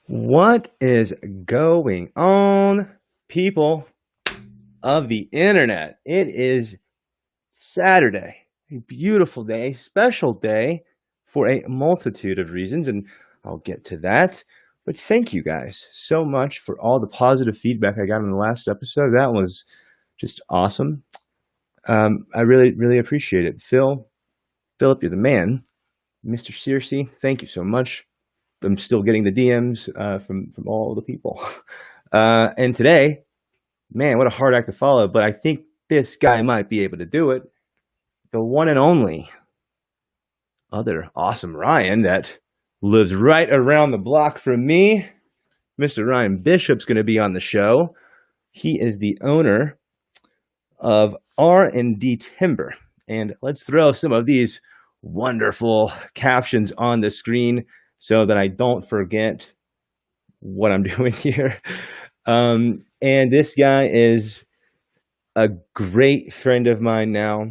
What is going on, people of the internet? It is Saturday, a beautiful day, special day for a multitude of reasons, and I'll get to that. But thank you guys so much for all the positive feedback I got in the last episode. That was just awesome. I really, really appreciate it. Philip, you're the man. Mr. Searcy, thank you so much. I'm still getting the DMs from all the people. And today, man, what a hard act to follow. But I think this guy might be able to do it. The one and only other awesome Ryan that lives right around the block from me. Mr. Ryan Bishop's going to be on the show. He is the owner of R&D Timber. And let's throw some of these wonderful captions on the screen so that I don't forget what I'm doing here. And this guy is a great friend of mine now.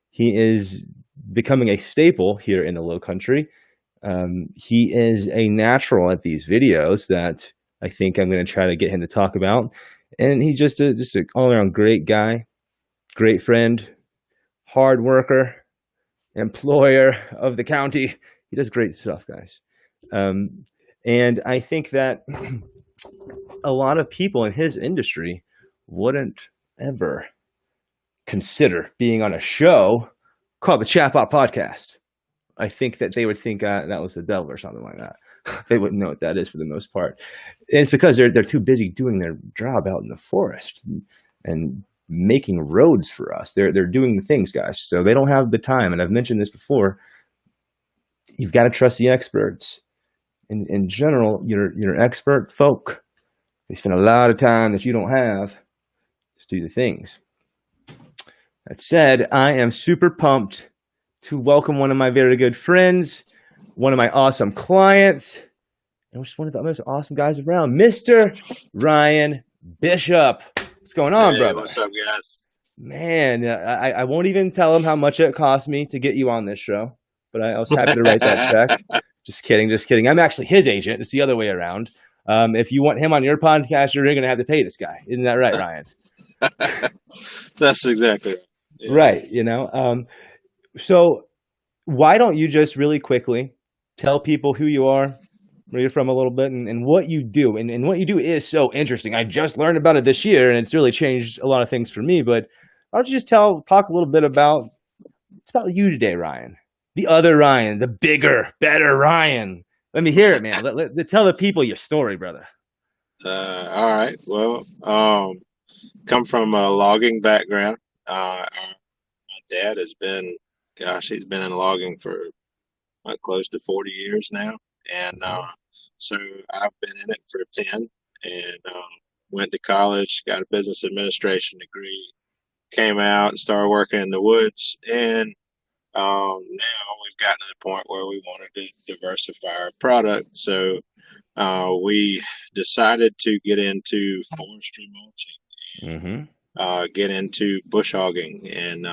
He is becoming a staple here in the Low Country. He is a natural at these videos that I think I'm going to try to get him to talk about. And he's just an all-around great guy, great friend, hard worker, employer of the county. He does great stuff, guys. And I think that a lot of people in his industry wouldn't ever consider being on a show called the ChatBot Podcast. I think that they would think that was the devil or something like that. They wouldn't know what that is for the most part. And it's because they're too busy doing their job out in the forest and making roads for us. They're doing the things, guys. So they don't have the time. And I've mentioned this before. You've got to trust the experts. In general, your expert folk, they spend a lot of time that you don't have to do the things. That said, I am super pumped to welcome one of my very good friends, one of my awesome clients, and just one of the most awesome guys around, Mr. Ryan Bishop. What's going on, brother? What's up, guys? Man, I won't even tell him how much it cost me to get you on this show. But I was happy to write that check. Just kidding. I'm actually his agent. It's the other way around. If you want him on your podcast, you're going to have to pay this guy. Isn't that right, Ryan? That's exactly right. Yeah. Right. So why don't you just really quickly tell people who you are, where you're from a little bit, and what you do. And what you do is so interesting. I just learned about it this year, and it's really changed a lot of things for me. But why don't you just talk a little bit about it's about you today, Ryan? The other Ryan, the bigger, better Ryan. Let me hear it, man. Tell the people your story, brother. All right. Well, come from a logging background. My dad has been, he's been in logging for close to 40 years now. And so I've been in it for 10 and went to college, got a business administration degree, came out and started working in the woods. And now we've gotten to the point where we wanted to diversify our product. So we decided to get into forestry mulching, get into bush hogging and,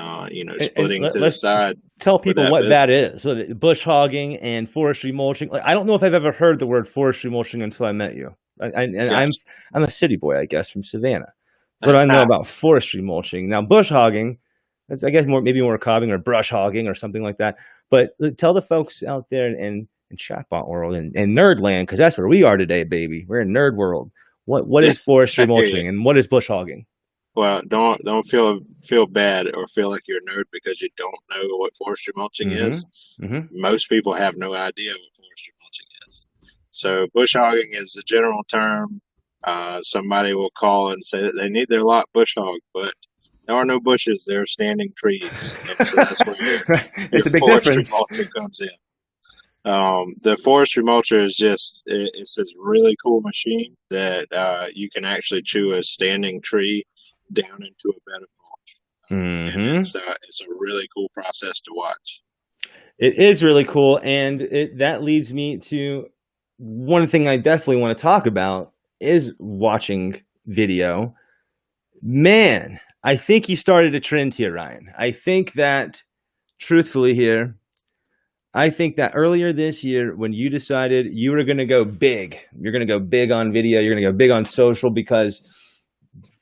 splitting to the side. Tell people what that is. So bush hogging and forestry mulching. Like, I don't know if I've ever heard the word forestry mulching until I met you. I'm a city boy, I guess, from Savannah. What I know about forestry mulching. Now, bush hogging, that's, I guess, maybe more cobbing or brush hogging or something like that. But tell the folks out there in chatbot world and nerdland, because that's where we are today, baby. We're in nerd world. What is forestry I hear you. mulching and what is bush hogging? Well, don't feel bad or feel like you're a nerd because you don't know what forestry mulching Mm-hmm. is. Mm-hmm. Most people have no idea what forestry mulching is. So bush hogging is the general term. Somebody will call and say that they need their lot bush hogged, but there are no bushes; there are standing trees, and so that's where Right. your It's a big forestry difference. mulcher comes in. The forestry mulcher is it's this really cool machine that you can actually chew a standing tree down into a bed of mulch, and Mm-hmm. it's a really cool process to watch. It is really cool, and that leads me to one thing I definitely want to talk about is watching video. Man, I think you started a trend here, Ryan. I think that, truthfully, here, I think that earlier this year, when you decided you were going to go big, you're going to go big on video, you're going to go big on social because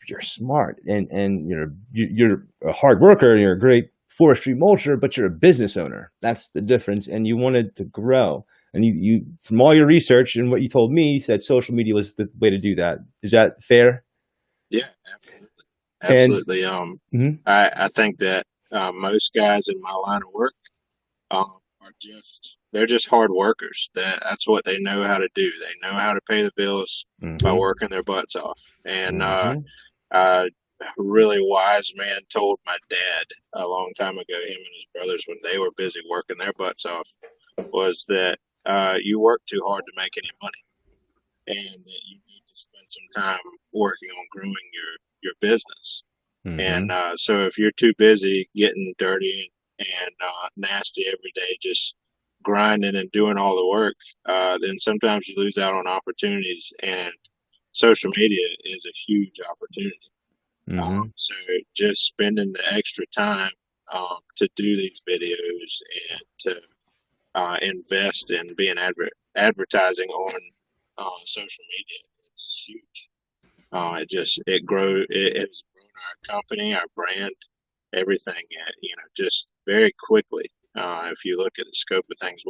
you're smart and you're a hard worker, you're a great forestry mulcher, but you're a business owner. That's the difference. And you wanted to grow. And you from all your research and what you told me, you said social media was the way to do that. Is that fair? Yeah, absolutely, And absolutely. mhm. I think that most guys in my line of work are they're just hard workers. That's what they know how to do. They know how to pay the bills by Mhm. working their butts off. And Mhm. a really wise man told my dad a long time ago, him and his brothers, when they were busy working their butts off, was that you work too hard to make any money, and that you need to spend some time working on growing your business. And Mhm. so if you're too busy getting dirty and nasty every day, just grinding and doing all the work, then sometimes you lose out on opportunities. And social media is a huge opportunity. Mhm. So just spending the extra time to do these videos and to invest in being advertising on social media is huge. It has grown our company, our brand, everything, just very quickly. If you look at the scope of things,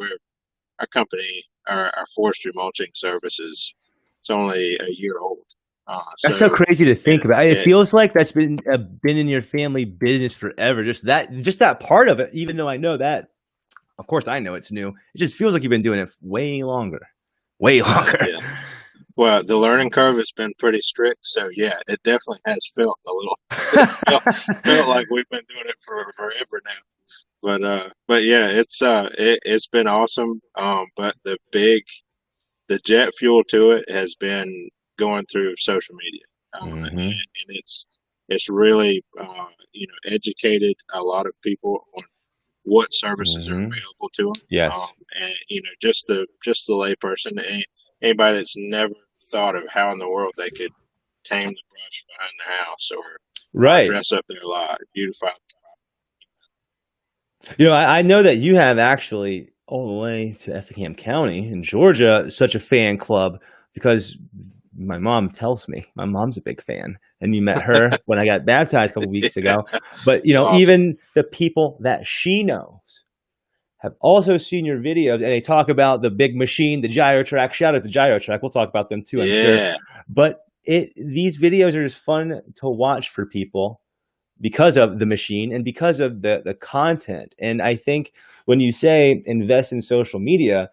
our company, our forestry mulching services, it's only a year old. That's so So crazy to think it, about. It it, feels like that's been in your family business forever. Just that part of it. Even though I know that, of course, I know it's new. It just feels like you've been doing it way longer, way longer. yeah. Well, the learning curve has been pretty strict, so yeah, it definitely has felt a little. It felt like we've been doing it for forever now. But yeah, it's been awesome. But the jet fuel to it has been going through social media, Hmm. and it's really educated a lot of people on what services are Hmm. available to them. Yes. And just the layperson, anybody that's never thought of how in the world they could tame the brush behind their house or Right. dress up their lot, beautify. I know that you have actually all the way to Effingham County in Georgia such a fan club because my mom tells me my mom's a big fan, and you met her when I got baptized a couple weeks Yeah, ago. But it's awesome. even the people that she knows have also seen your videos, and they talk about the big machine, the gyro track. Shout out to gyro track. We'll talk about them too, I'm sure. Yeah, But these videos are just fun to watch for people because of the machine and because of the content. And I think when you say invest in social media,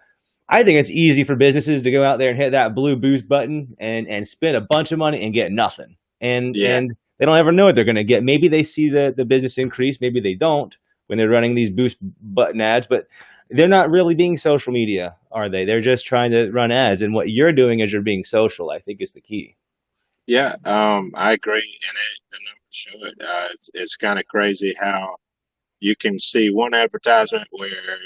I think it's easy for businesses to go out there and hit that blue boost button and spend a bunch of money and get nothing. And yeah. and they don't ever know what they're going to get. Maybe they see the business increase, maybe they don't when they're running these boost button ads, but they're not really being social media, are they? They're just trying to run ads. And what you're doing is you're being social, I think is the key. Yeah, I agree, and the numbers show it. It's kind of crazy how you can see one advertisement where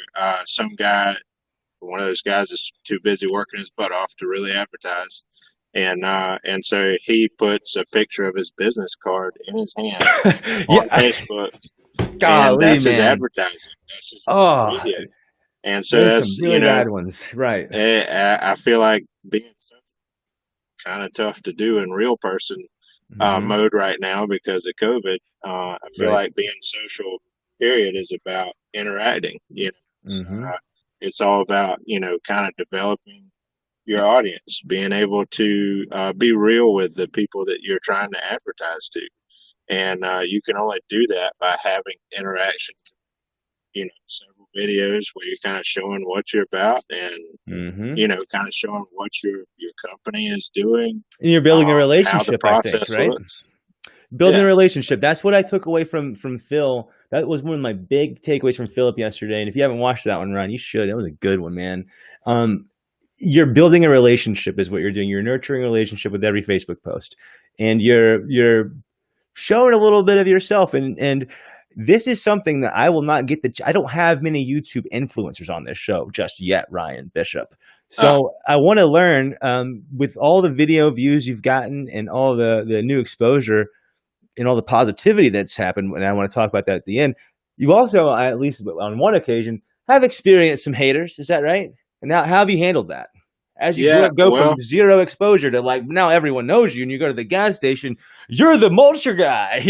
one of those guys, is too busy working his butt off to really advertise, and so he puts a picture of his business card in his hand on Yeah. Facebook, and Golly, that's his man. advertising. That's his Oh, media, and so there's some that's really bad ones. Right. I feel like being kind of tough to do in real person. Mm-hmm. mode right now because of COVID. I feel Right. like being social, period, is about interacting. Mm-hmm. It's all about kind of developing your audience, being able to be real with the people that you're trying to advertise to, and you can only do that by having interaction. Several videos where you're kind of showing what you're about and Mm-hmm. kind of showing what your company is doing, And you're building a how the relationship, I think, process right? looks. Building a Yeah. relationship. That's what I took away from Phil. That was one of my big takeaways from Philip yesterday. And if you haven't watched that one, Ryan, you should. It was a good one, man. Um, you're building a relationship is what you're doing. You're nurturing a relationship with every Facebook post, and you're showing a little bit of yourself. And this is something that I will not get. I don't have many YouTube influencers on this show just yet, Ryan Bishop. Uh, So I want to learn with all the video views you've gotten and all the new exposure and all the positivity that's happened. And I want to talk about that at the end. You also, at least on one occasion, have experienced some haters. Is that right? And now, how have you handled that? As you yeah. go from Well, zero exposure to like now everyone knows you, and you go to the gas station, you're the mulcher guy.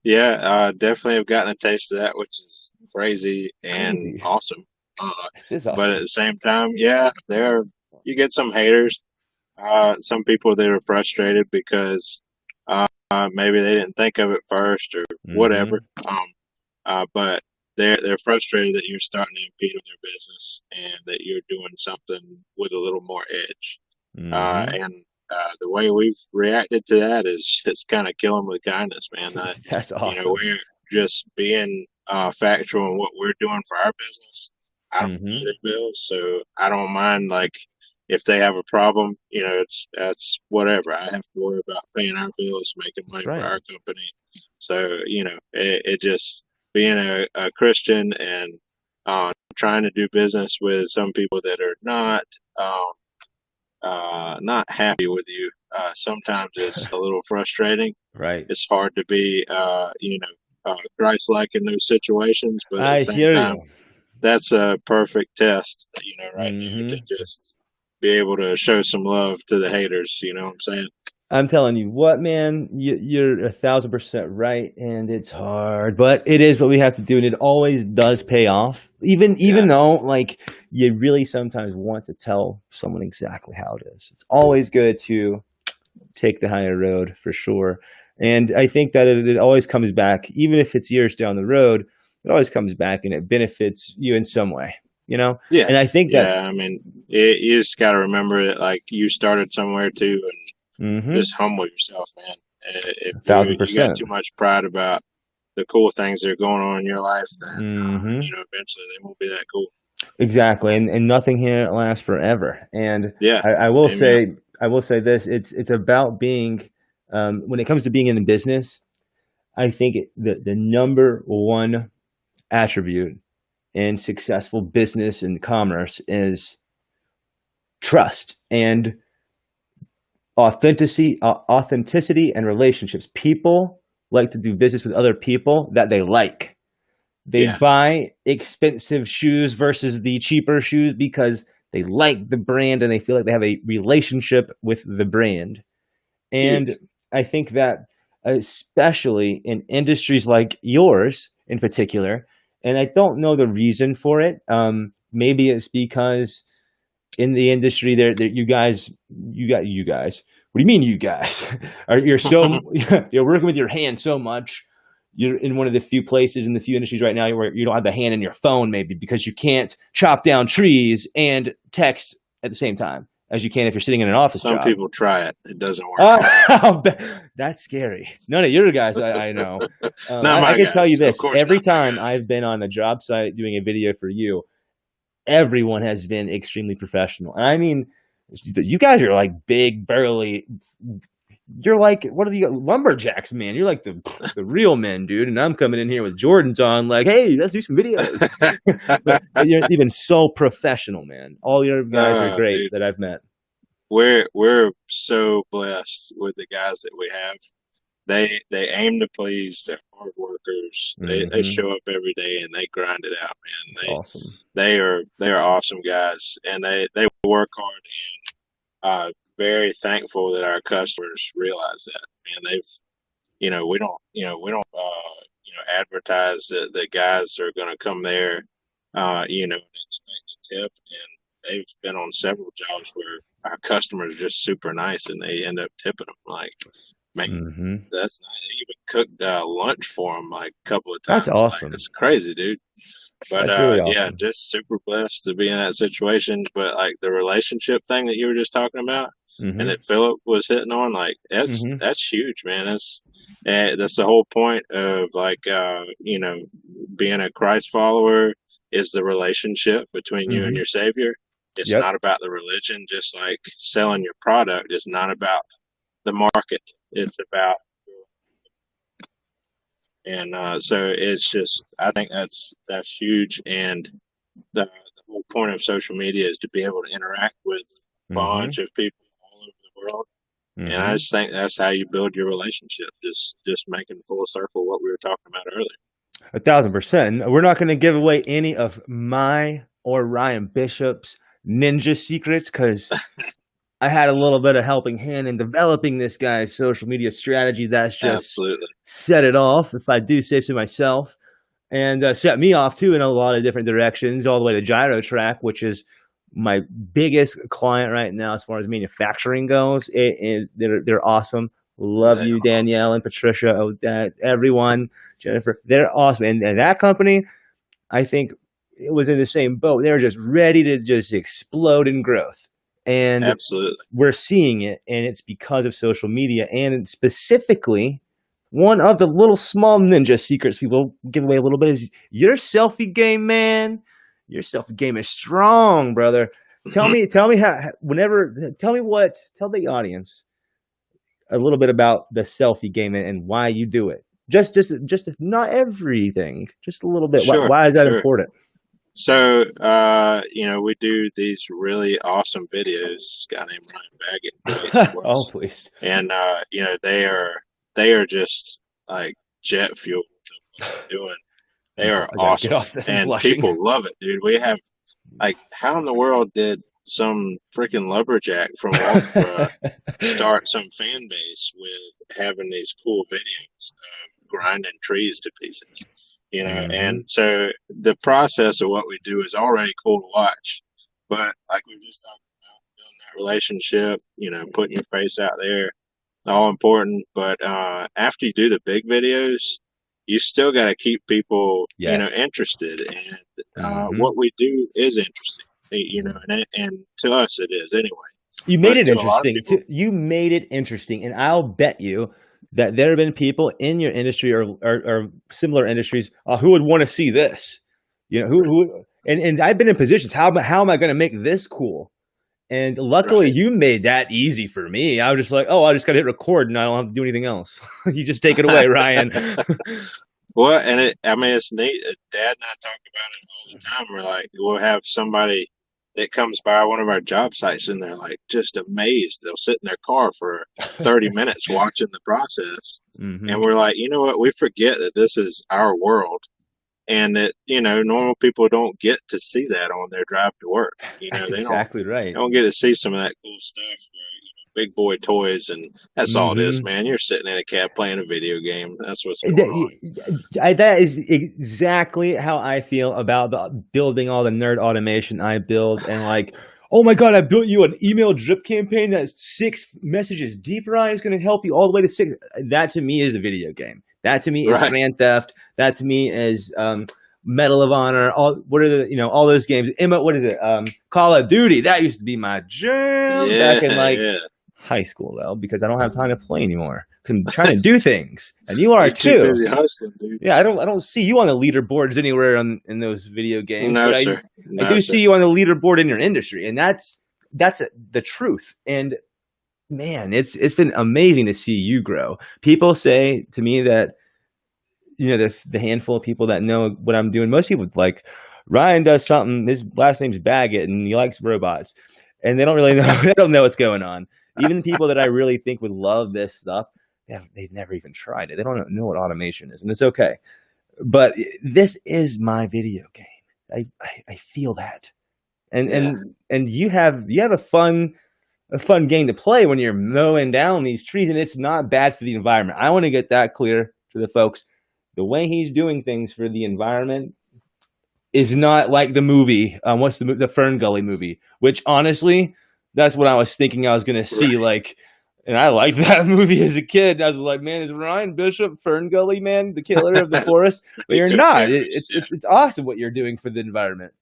yeah. Definitely have gotten a taste of that, which is crazy and Crazy. awesome. This is But at awesome. the same time, yeah, you get some haters. Some people that are frustrated because maybe they didn't think of it first or whatever. Mm-hmm. Um, but they're frustrated that you're starting to impede on their business and that you're doing something with a little more edge. Mm-hmm. And the way we've reacted to that is it's kind of kill them with kindness, man. That's awesome. We're just being factual in what we're doing for our business. I don't pay Mm-hmm. their bills, so I don't mind like if they have a problem. That's whatever. I have to worry about paying our bills, making money That's for right. our company. So it just being a Christian and trying to do business with some people that are not happy with you. Sometimes it's a little frustrating. Right. It's hard to be, Christ-like in those situations, but at the I same hear time, you. that's a perfect test, right there to Mm-hmm. just be able to show some love to the haters. You know what I'm saying? I'm telling you what, man, you're 1,000% right, and it's hard, but it is what we have to do, and it always does pay off. Even Yeah, though, like, you really sometimes want to tell someone exactly how it is. It's always good to take the higher road for sure, and I think that it always comes back, even if it's years down the road. It always comes back, and it benefits you in some way, you know. yeah, And I think that, yeah. I mean, you just got to remember that, like, you started somewhere too, and mm-hmm, just humble yourself, man. If a thousand you got percent, too much pride about the cool things that are going on in your life, then mm-hmm. eventually they won't be that cool. Exactly, and nothing here lasts forever. And Yeah, I will amen. say, this: it's about being, when it comes to being in the business. I think the number one attribute in successful business and commerce is trust and authenticity and relationships. People like to do business with other people that they like. They Yeah, buy expensive shoes versus the cheaper shoes because they like the brand and they feel like they have a relationship with the brand. And huge. I think that, especially in industries like yours in particular, and I don't know the reason for it. Maybe it's because in the industry, there you guys. What do you mean, you guys? You're so you're working with your hands so much. You're in one of the few places in the few industries right now where you don't have the hand in your phone, maybe because you can't chop down trees and text at the same time as you can if you're sitting in an office Some job. people try it; it doesn't work. That's scary. None of your guys, I know. Not I my can tell you guys, of this: course, every not my time guys. I've been on a job site doing a video for you, everyone has been extremely professional. And I mean, you guys are like big, burly. You're like, what are the lumberjacks, man? You're like the real men, dude. And I'm coming in here with Jordans on, like, hey, let's do some videos. but you're even so professional, man. All your guys are great Dude, that I've met. we're so blessed with the guys that we have. They aim to please. They're hard workers. They Mm-hmm. show up every day and they grind it out, man. It's awesome. They are awesome guys, and they work hard. very thankful that our customers realize that. And they've, we don't advertise that the guys are going to come there, and expect a tip. And they've been on several jobs where our customers are just super nice and they end up tipping them. Like, man, Mm-hmm. that's nice. They even cooked lunch for them like a couple of That's times. Like, awesome. it's crazy, dude. But That's really yeah, awesome. just super blessed to be in that situation. But like the relationship thing that you were just talking about, and Mm-hmm. that Philip was hitting on, like Mm-hmm. that's huge, man. That's the whole point of like being a Christ follower is the relationship between you and Mm-hmm. your Savior. It's Yep. not about the religion, just like selling your product. It's not about the market. It's about and so it's just I think that's huge, and the whole point of social media is to be able to interact with a Mm-hmm. bunch of people all over the world, and I Mm-hmm. just think that's how you build your relationship. Just making full circle what we were talking about earlier. 1,000%. We're not going to give away any of my or Ryan Bishop's ninja secrets because I had a little bit of helping hand in developing this guy's social media strategy. That's just Absolutely. set it off, if I do say so myself, and set me off too in a lot of different directions, all the way to Gyro Track, which is my biggest client right now as far as manufacturing goes. It is they're awesome. Love They you, are awesome. Danielle and Patricia, Odette, everyone, Jennifer. They're awesome, and that company, I think, it was in the same boat. They were just ready to just explode in growth, and Absolutely. we're seeing it, and it's because of social media, and specifically one of the little small ninja secrets people give away a little bit is your selfie game, man. Your selfie game is strong, brother. Tell me how. Whenever, tell the audience a little bit about the selfie game and why you do it. Just not everything. Just a little bit. Sure, Why is that sure. important? So, we do these really awesome videos. A guy named Ryan Baggott creates for Oh, us, please. and they are just like jet fuel to what we're doing. They are I gotta get awesome, off this. I'm and blushing. people love it, dude. We have like, how in the world did some freaking lumberjack from Walterboro start some fan base with having these cool videos of grinding trees to pieces? And Hmm. so the process of what we do is already cool to watch, but like we just talked about, building that relationship, putting your face out there, all important. But after you do the big videos, you still got to keep people, Yes. interested. And Hmm. what we do is interesting, and to us it is anyway. You made But it to a lot of interesting. people, You made it interesting, and I'll bet you that there have been people in your industry or similar industries who would want to see this. You know, and I've been in positions. How am I going to make this cool? And luckily, right? you made that easy for me. I was just like, oh, I just got to hit record, and I don't have to do anything else. You just take it away, Ryan. Well, and I mean, it's neat. Dad and I talk about it all the time. We're like, we'll have somebody that comes by one of our job sites and they're like just amazed. They'll sit in their car for 30 minutes watching the process. And Hmm. we're like, you know what? We forget that this is our world and that, normal people don't get to see that on their drive to work. That's They don't, exactly right. they don't get to see some of that cool stuff big boy toys, and that's all it is, Hmm. man. You're sitting in a cab playing a video game. That's what's going on. That is exactly how I feel about building all the nerd automation I build. And like, oh my God, I built you an email drip campaign that's 6 messages deep, Ryan. It's going to help you all the way to 6. That to me is a video game. That to me is Right. Grand Theft. That to me is Medal of Honor. What are all those games? Emma, what is it? Call of Duty. That used to be my jam back Yeah, in like yeah. high school though, because I don't have time to play anymore. 'Cause I'm trying to do things, and you are You're too too. busy hustling, dude. Yeah, I don't see you on the leaderboards anywhere in those video games, but No, sir. I No, do sir. see you on the leaderboard in your industry, and that's the truth. And man, it's been amazing to see you grow. People say to me that the handful of people that know what I'm doing. Most people like Ryan does something. His last name's Baggett, and he likes robots, and they don't really know. They don't know what's going on. Even people that I really think would love this stuff, they've never even tried it. They don't know what automation is, and it's okay. But this is my video game. I feel that, and Yeah. and and you have a fun a fun game to play when you're mowing down these trees, and it's not bad for the environment. I want to get that clear to the folks. The way he's doing things for the environment is not like the movie. What's the Fern Gully movie? Which honestly, that's what I was thinking I was going to see. Right. Like, and I liked that movie as a kid. I was like, man, is Ryan Bishop Fern Gully, man, the killer of the forest? But He you're could not. carries, yeah. It's awesome what you're doing for the environment.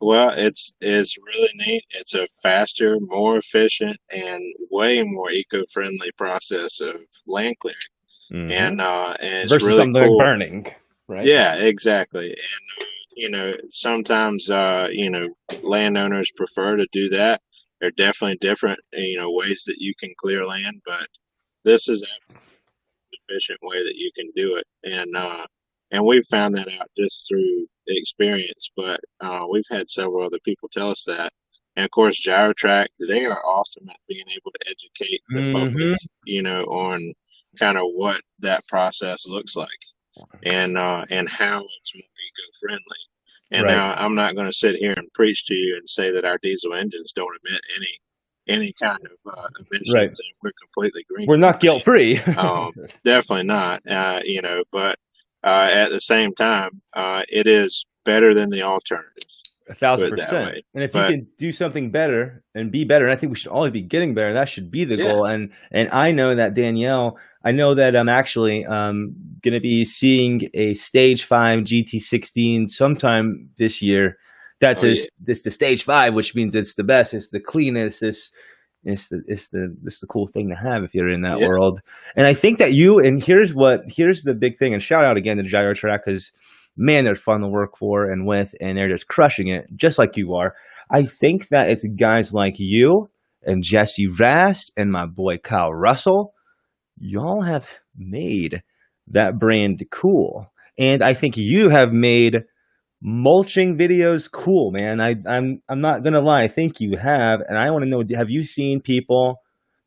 Well, it's really neat. It's a faster, more efficient, and way more eco-friendly process of land clearing, Mm-hmm. and it's Versus really something like cool. burning, right? Yeah, exactly. And sometimes landowners prefer to do that. There are definitely different ways that you can clear land, but this is an efficient way that you can do it. And we've found that out just through experience. But we've had several other people tell us that. And of course, GyroTrack, they are awesome at being able to educate the public, Mm-hmm. on kind of what that process looks like and how it's more eco-friendly. And Right. now I'm not going to sit here and preach to you and say that our diesel engines don't emit any kind of emissions, Right. and we're completely green. We're not guilt free. Definitely not. But at the same time, it is better than the alternative. Put it that 1,000%. way. And if you But can do something better and be better, and I think we should always be getting better. That should be the yeah, goal. And I know that Danielle, I know that I'm actually going to be seeing a Stage 5 GT16 sometime this year. That's oh yeah, this the Stage 5, which means it's the best, it's the cleanest, it's the cool thing to have if you're in that yeah, world. And I think that here's the big thing. And shout out again to GyroTrack, because man, they're fun to work for and with, and they're just crushing it, just like you are. I think that it's guys like you and Jesse Rast and my boy Kyle Russell. Y'all have made that brand cool, and I think you have made mulching videos cool, man. I'm not gonna lie, I think you have, and I want to know: have you seen people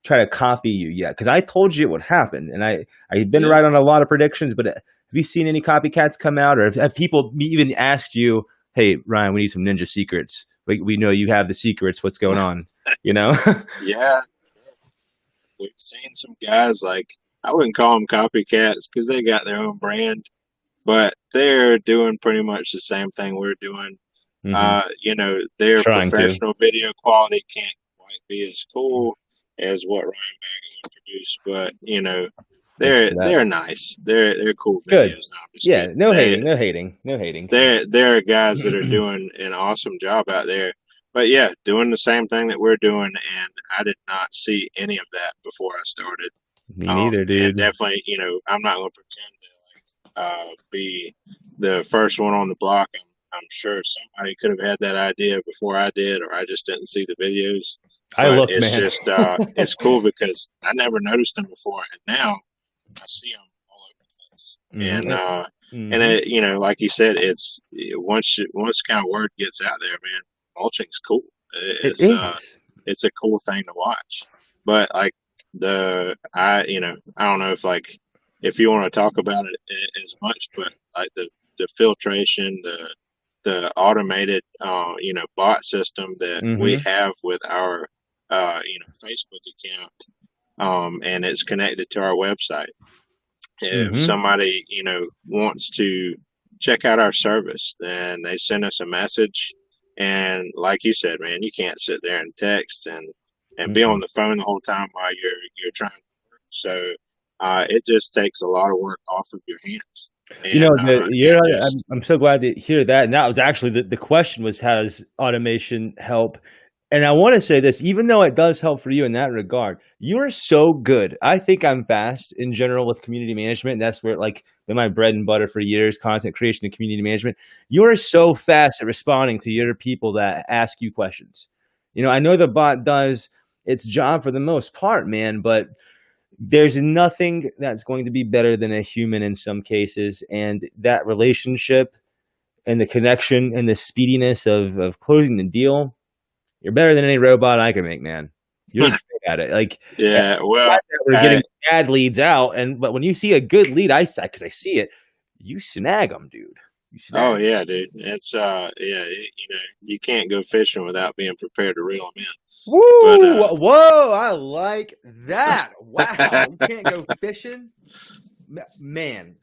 try to copy you yet? Because I told you it would happen, and I've been yeah. right on a lot of predictions. But have you seen any copycats come out, or have people even asked you, "Hey, Ryan, we need some ninja secrets. We know you have the secrets. What's going on?" You know? Yeah, we've seen some guys like I wouldn't call them copycats because they got their own brand, but they're doing pretty much the same thing we're doing. Hmm. Their Trying to. professional video quality can't quite be as cool as what Ryan Baggott would produce, but Thank you for that. they're nice. They're cool Good. videos. No, I'm just Yeah. kidding. No hating. No hating. No hating. They're guys that are doing an awesome job out there. But yeah, doing the same thing that we're doing, and I did not see any of that before I started. Me neither, And dude. definitely, I'm not going to pretend to be the first one on the block. I'm sure somebody could have had that idea before I did, or I just didn't see the videos. I But looked, it's man. just it's cool because I never noticed them before, and now I see them all over the place. And Mm-hmm. like you said, it's once kind of word gets out there, man, mulching's cool. It It's is. it's a cool thing to watch. But like I don't know if you want to talk about it as much, but like the filtration, the automated bot system that we Mm-hmm. have with our Facebook account, and it's connected to our website. If Mm-hmm. somebody wants to check out our service, then they send us a message. And like you said, man, you can't sit there and text and be on Mm-mm. the phone the whole time while you're trying to work. So it just takes a lot of work off of your hands, You know, and just I'm so glad to hear that. And that was actually the question was, how does automation help? And I want to say this, even though it does help for you in that regard, you are so good. I think I'm fast in general with community management. And that's where like been my bread and butter for years, content creation and community management. You are so fast at responding to your people that ask you questions. You know, I know the bot does its job for the most part, man, but there's nothing that's going to be better than a human in some cases. And that relationship and the connection and the speediness of closing the deal, you're better than any robot I can make, man. You're great at it. Like, yeah. glad Well, that we're getting bad leads out. But when you see a good lead, because I see it, you snag them, dude. You Oh snap. yeah, dude. It's you can't go fishing without being prepared to reel them in. But Woo! Whoa! I like that. Wow! You can't go fishing, man.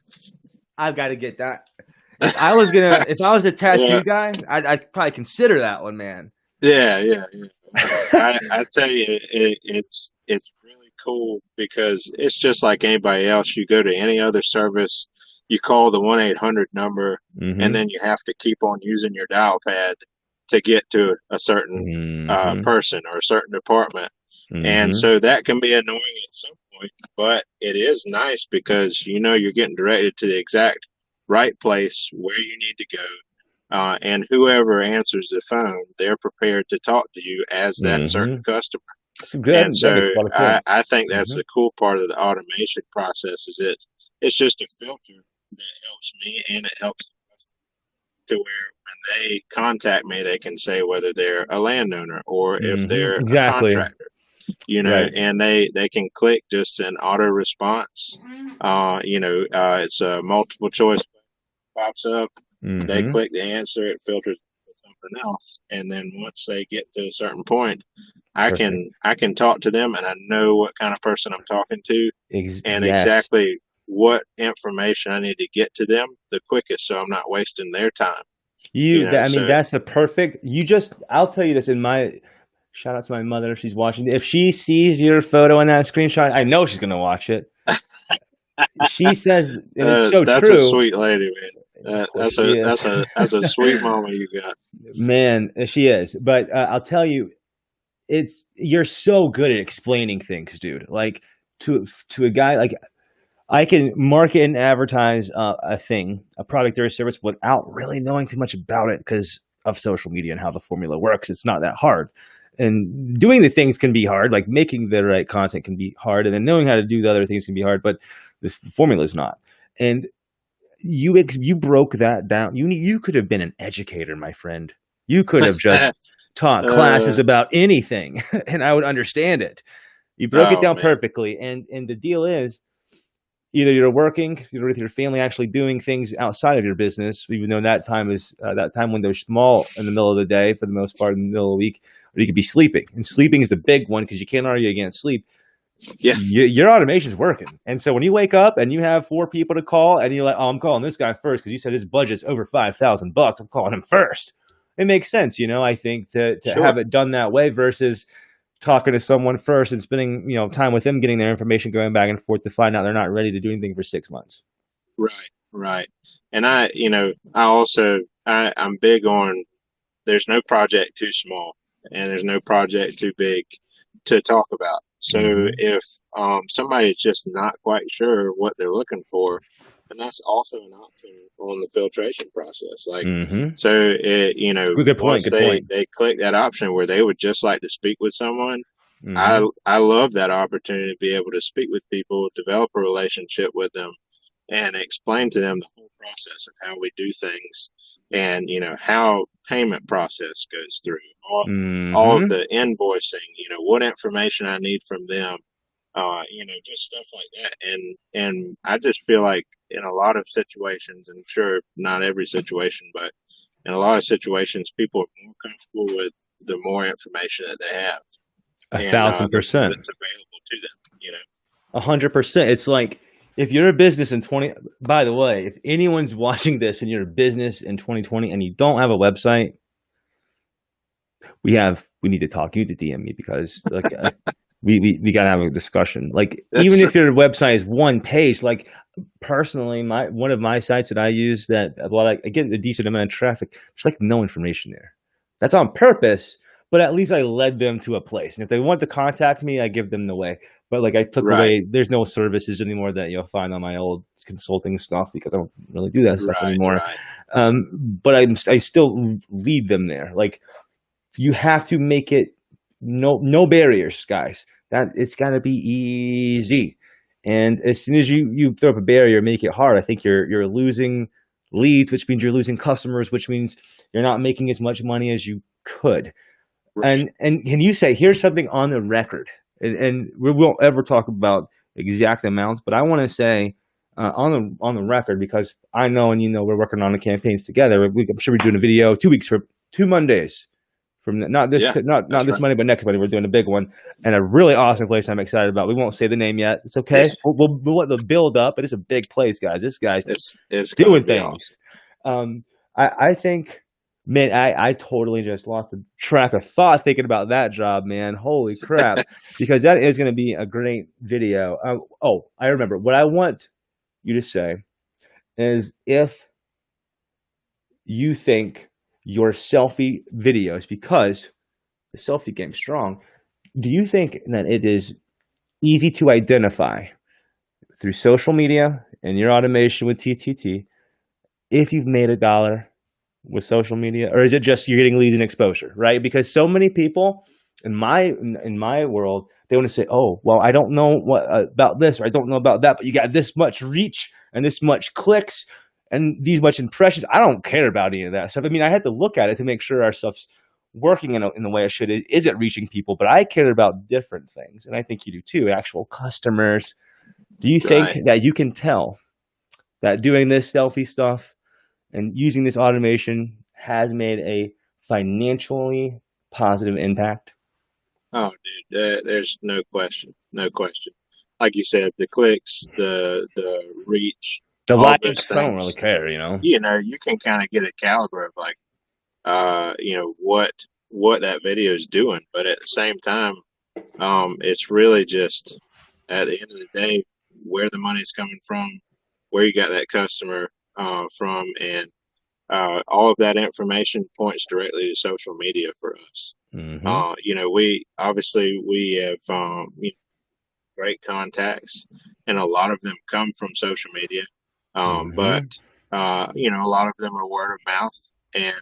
I've got to get that. If I was a yeah, tattoo guy, I'd probably consider that one, man. yeah. I tell you, it's really cool because it's just like anybody else. You go to any other service, you call the 1-800 number, and Mm-hmm. then you have to keep on using your dial pad to get to a certain Mm-hmm. person or a certain department. And Mm-hmm. so that can be annoying at some point, but it is nice because you know you're getting directed to the exact right place where you need to go. And whoever answers the phone, they're prepared to talk to you as that certain Mm-hmm. customer. So good. And That so makes a lot of I, sense. I think that's Mm-hmm. the cool part of the automation process is it's just a filter that helps me and it helps to where when they contact me, they can say whether they're a landowner or if Mm-hmm. they're a Exactly. contractor, you know, Right. and they can click just an auto response. It's a multiple choice pops up. They Mm-hmm. click the answer, it filters to something else, and then once they get to a certain point, I Perfect. can I can talk to them, and I know what kind of person I'm talking to, and Yes. exactly what information I need to get to them the quickest, so I'm not wasting their time. I mean, So that's the perfect. I'll tell you this in my shout out to my mother if she's watching. If she sees your photo in that screenshot, I know she's going to watch it. She says, and it's so that's a true. sweet lady, man. Of course That's she a is. that's a that's a sweet mama you got. Man, she is. But I'll tell you, you're so good at explaining things, dude. Like to a guy like I can market and advertise a product or a service without really knowing too much about it because of social media and how the formula works. It's not that hard. And doing the things can be hard, like making the right content can be hard, and then knowing how to do the other things can be hard, but the formula is not. And you broke that down. You could have been an educator, my friend. You could have just taught classes uh, about anything, and I would understand it. You broke it oh down man, perfectly, and the deal is either you're working, you're with your family, actually doing things outside of your business, even though that time window is small in the middle of the day for the most part in the middle of the week, or you could be sleeping, and sleeping is the big one because you can't argue against sleep. yeah, Your automation is working, and so when you wake up and you have four people to call, and you're like, "Oh, I'm calling this guy first because you said his budget's over $5,000. I'm calling him first." It makes sense, I think to sure, have it done that way versus talking to someone first and spending time with them, getting their information, going back and forth to find out they're not ready to do anything for 6 months. right. And I'm big on there's no project too small and there's no project too big to talk about. So Mm-hmm. if somebody's just not quite sure what they're looking for, and that's also an option on the filtration process. Like, Mm-hmm. so Good point. once Good they point. they click that option where they would just like to speak with someone, Mm-hmm. I love that opportunity to be able to speak with people, develop a relationship with them, and explain to them the whole process of how we do things and how payment process goes through all of Mm-hmm. the invoicing, what information I need from them, just stuff like that. And I just feel like in a lot of situations, and sure not every situation, but in a lot of situations people are more comfortable with the more information that they have A and thousand percent. that's available to them. 100%. It's like if you're a business in 20, by the way, if anyone's watching this and you're a business in 2020 and you don't have a website, we need to talk. You need to DM me because like we gotta have a discussion. Like even That's if your website is one page, like personally, my one of my sites that I use that I get a decent amount of traffic, there's like no information there. That's on purpose, but at least I led them to a place. And if they want to contact me, I give them the way. But like I took right, away, there's no services anymore that you'll find on my old consulting stuff because I don't really do that stuff anymore. right. But I still lead them there. Like you have to make it no barriers, guys. That it's got to be easy. And as soon as you throw up a barrier, make it hard, I think you're losing leads, which means you're losing customers, which means you're not making as much money as you could. Right. And can you say here's something on the record? And we won't ever talk about exact amounts, but I want to say on the record, because I know and we're working on the campaigns together. I'm sure we're doing a video 2 Mondays from not this Yeah, not that's this right. Monday, but next Monday we're doing a big one, and a really awesome place I'm excited about. We won't say the name yet. It's okay. Yeah, We'll let the build up, but it's a big place, guys. This guy's it's gonna doing be things. awesome. I think, man, I totally just lost the track of thought thinking about that job, man. Holy crap! Because that is going to be a great video. I remember what I want you to say is, if you think your selfie videos, because the selfie game's strong, do you think that it is easy to identify through social media and your automation with TTT if you've made $1 with social media, or is it just you're getting leads and exposure, right? Because so many people in my world, they want to say, oh, well, I don't know what about this, or I don't know about that, but you got this much reach and this much clicks and these much impressions. I don't care about any of that stuff. I mean, I had to look at it to make sure our stuff's working in the way it should. Is it reaching people? But I care about different things, and I think you do too. Actual customers. Do you think Right. that you can tell that doing this selfie stuff and using this automation has made a financially positive impact? Oh, dude, there's no question, no question. Like you said, the clicks, the reach, The all of those likes, I don't really things. care, You can kind of get a caliber of like, what that video is doing. But at the same time, it's really just at the end of the day where the money's coming from, where you got that customer from, and all of that information points directly to social media for us. Mm-hmm. We have great contacts, and a lot of them come from social media. But Mm-hmm. a lot of them are word of mouth, and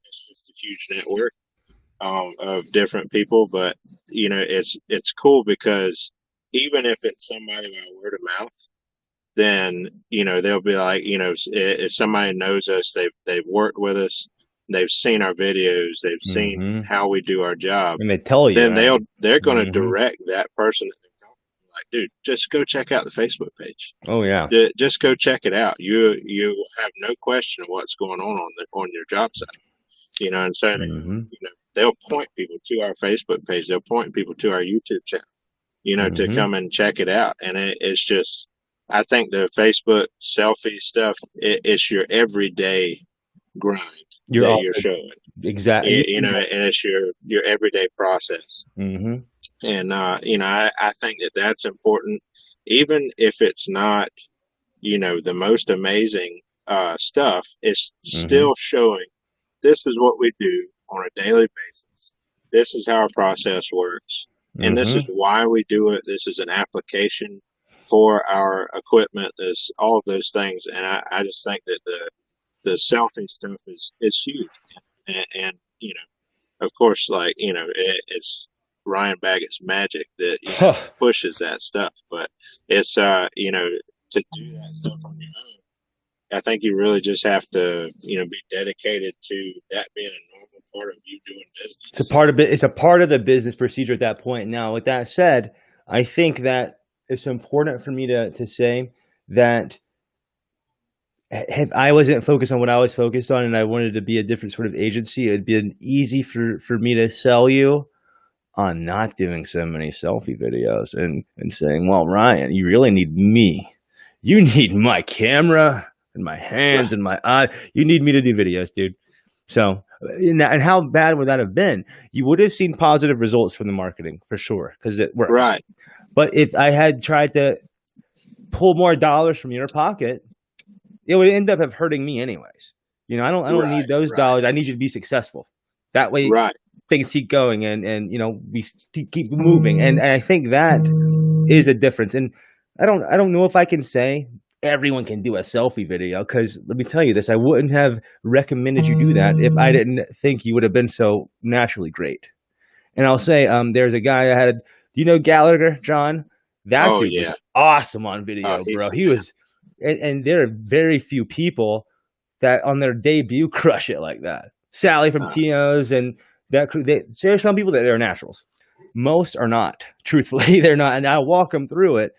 it's just a huge network of different people. But it's cool because even if it's somebody by word of mouth, then they'll be like, if somebody knows us, they've worked with us, they've seen our videos, they've seen Mm-hmm. how we do our job, And they tell you, then right? they're going to Mm-hmm. direct that person that they're talking to, like, dude, just go check out the Facebook page. Oh yeah. Just go check it out. You have no question of what's going on your job site. And so Mm-hmm. they'll point people to our Facebook page. They'll point people to our YouTube channel. To Mm-hmm. come and check it out. And it's just, I think the Facebook selfie stuff, it's your everyday grind You're that all you're showing. exactly. And it's your everyday process. Mm-hmm. And I think that that's important, even if it's not the most amazing stuff. It's Mm-hmm. still showing this is what we do on a daily basis. This is how our process works, and this is Mm-hmm. why we do it. This is an application for our equipment. This all of those things, and I just think that the selfie stuff is huge, and of course, like it's Ryan Baggott's magic that pushes that stuff. But it's to do that stuff on your own, I think you really just have to be dedicated to that being a normal part of you doing It's a business. part of it. It's a part of the business procedure at that point. Now, with that said, I think that it's important for me to say that if I wasn't focused on what I was focused on and I wanted to be a different sort of agency, it'd be easy for me to sell you on not doing so many selfie videos and saying, well, Ryan, you really need me. You need my camera and my hands Right, and my eye. You need me to do videos, dude. So, and how bad would that have been? You would have seen positive results from the marketing for sure, because it works. right, But if I had tried to pull more dollars from your pocket, it would end up hurting me anyways. I don't need right, those right, dollars. I need you to be successful. That way right. things keep going and we keep moving. And I think that is a difference. And I don't know if I can say everyone can do a selfie video, because let me tell you this, I wouldn't have recommended you do that if I didn't think you would have been so naturally great. And I'll say, there's a guy I had, do you know Gallagher, John? That Oh dude was yeah. awesome on Oh, video, bro. he's the He was, and there are very few people that on their debut crush it like that. Sally from man. Tio's and that crew. There's some people that they're naturals. Most are not. Truthfully, they're not. And I walk them through it.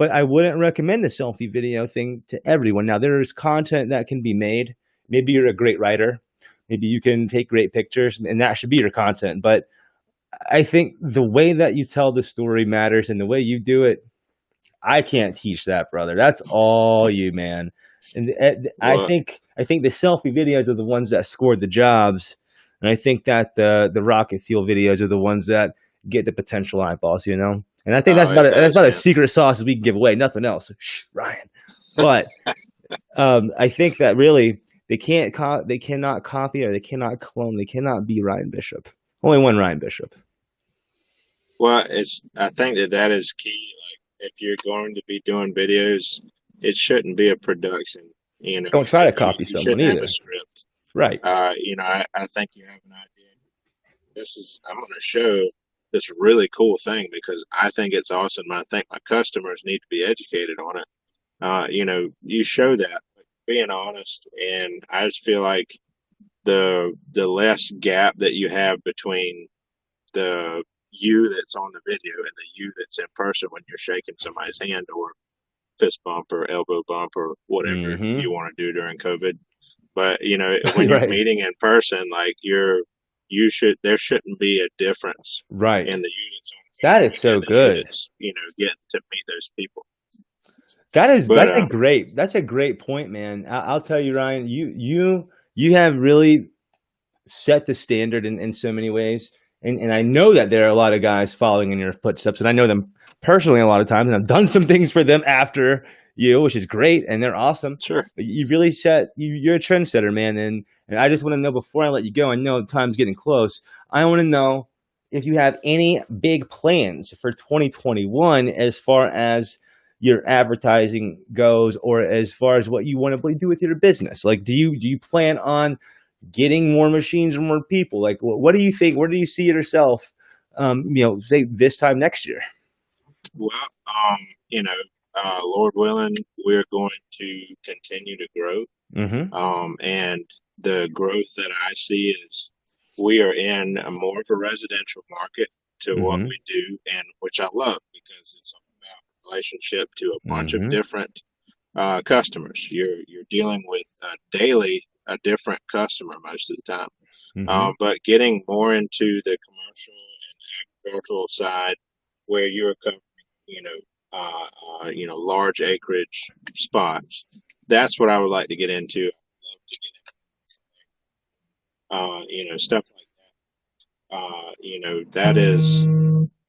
but I wouldn't recommend the selfie video thing to everyone. Now, there's content that can be made. Maybe you're a great writer. Maybe you can take great pictures, and that should be your content. But I think the way that you tell the story matters, and the way you do it, I can't teach that, brother. That's all you, man. And I Well, think the selfie videos are the ones that scored the jobs, and I think that the rocket fuel videos are the ones that get the potential eyeballs. And I think oh, it that's does, about as man. secret sauce as we can give away. Nothing else. Shh, Ryan. But I think that really they cannot copy, or they cannot clone. They cannot be Ryan Bishop. Only one Ryan Bishop. Well, I think that is key. Like, if you're going to be doing videos, it shouldn't be a production. Don't try to copy You someone shouldn't have either. a script. Right. I think you have an idea. I'm going to show this really cool thing because I think it's awesome. And I think my customers need to be educated on it. You show that, but being honest, and I just feel like the less gap that you have between the you that's on the video and the you that's in person when you're shaking somebody's hand or fist bump or elbow bump or whatever Mm-hmm. you want to do during COVID. But when you're Right. meeting in person, like there shouldn't be a difference Right. in the you that's on That camera is so and the you good. that's getting to meet those people. That's But a great point, man. I'll tell you, Ryan, you have really set the standard in so many ways. And I know that there are a lot of guys following in your footsteps, and I know them personally a lot of times, and I've done some things for them after you, which is great, and they're awesome. sure. But you've really you're a trendsetter, man. And I just want to know, before I let you go, I know time's getting close. I want to know if you have any big plans for 2021 as far as your advertising goes, or as far as what you want to do with your business. Like, do you plan on getting more machines or more people? Like, what do you think? Where do you see yourself, say this time next year? Well, Lord willing, we're going to continue to grow. Mm-hmm. And the growth that I see is we are in more of a residential market to what Mm-hmm. we do, and which I love because it's about relationship to a bunch of Mm-hmm. different customers. You're dealing with daily a different customer most of the time. Mm-hmm. But getting more into the commercial and agricultural side, where you're covering, large acreage spots. That's what I would like to get into. I'd love to get into, stuff like that.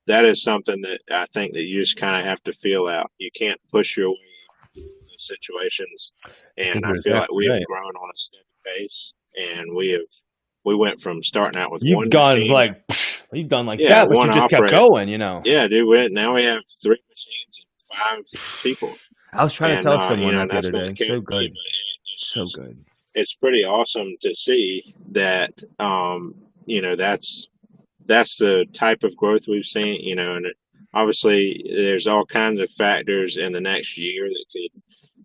That is something that I think that you just kind of have to feel out. You can't push your way into those situations, I and think I you're feel like exactly we have right. grown on a steady pace, and we went from starting out with You've one gone machine. like you've done like Yeah, that, but one you just kept operator. going. Yeah, dude. Now we have 3 machines and 5 people, I was trying to and tell someone that and the that's other not day. So counting me, good, but so good. it's pretty awesome to see that. That's the type of growth we've seen. And obviously there's all kinds of factors in the next year that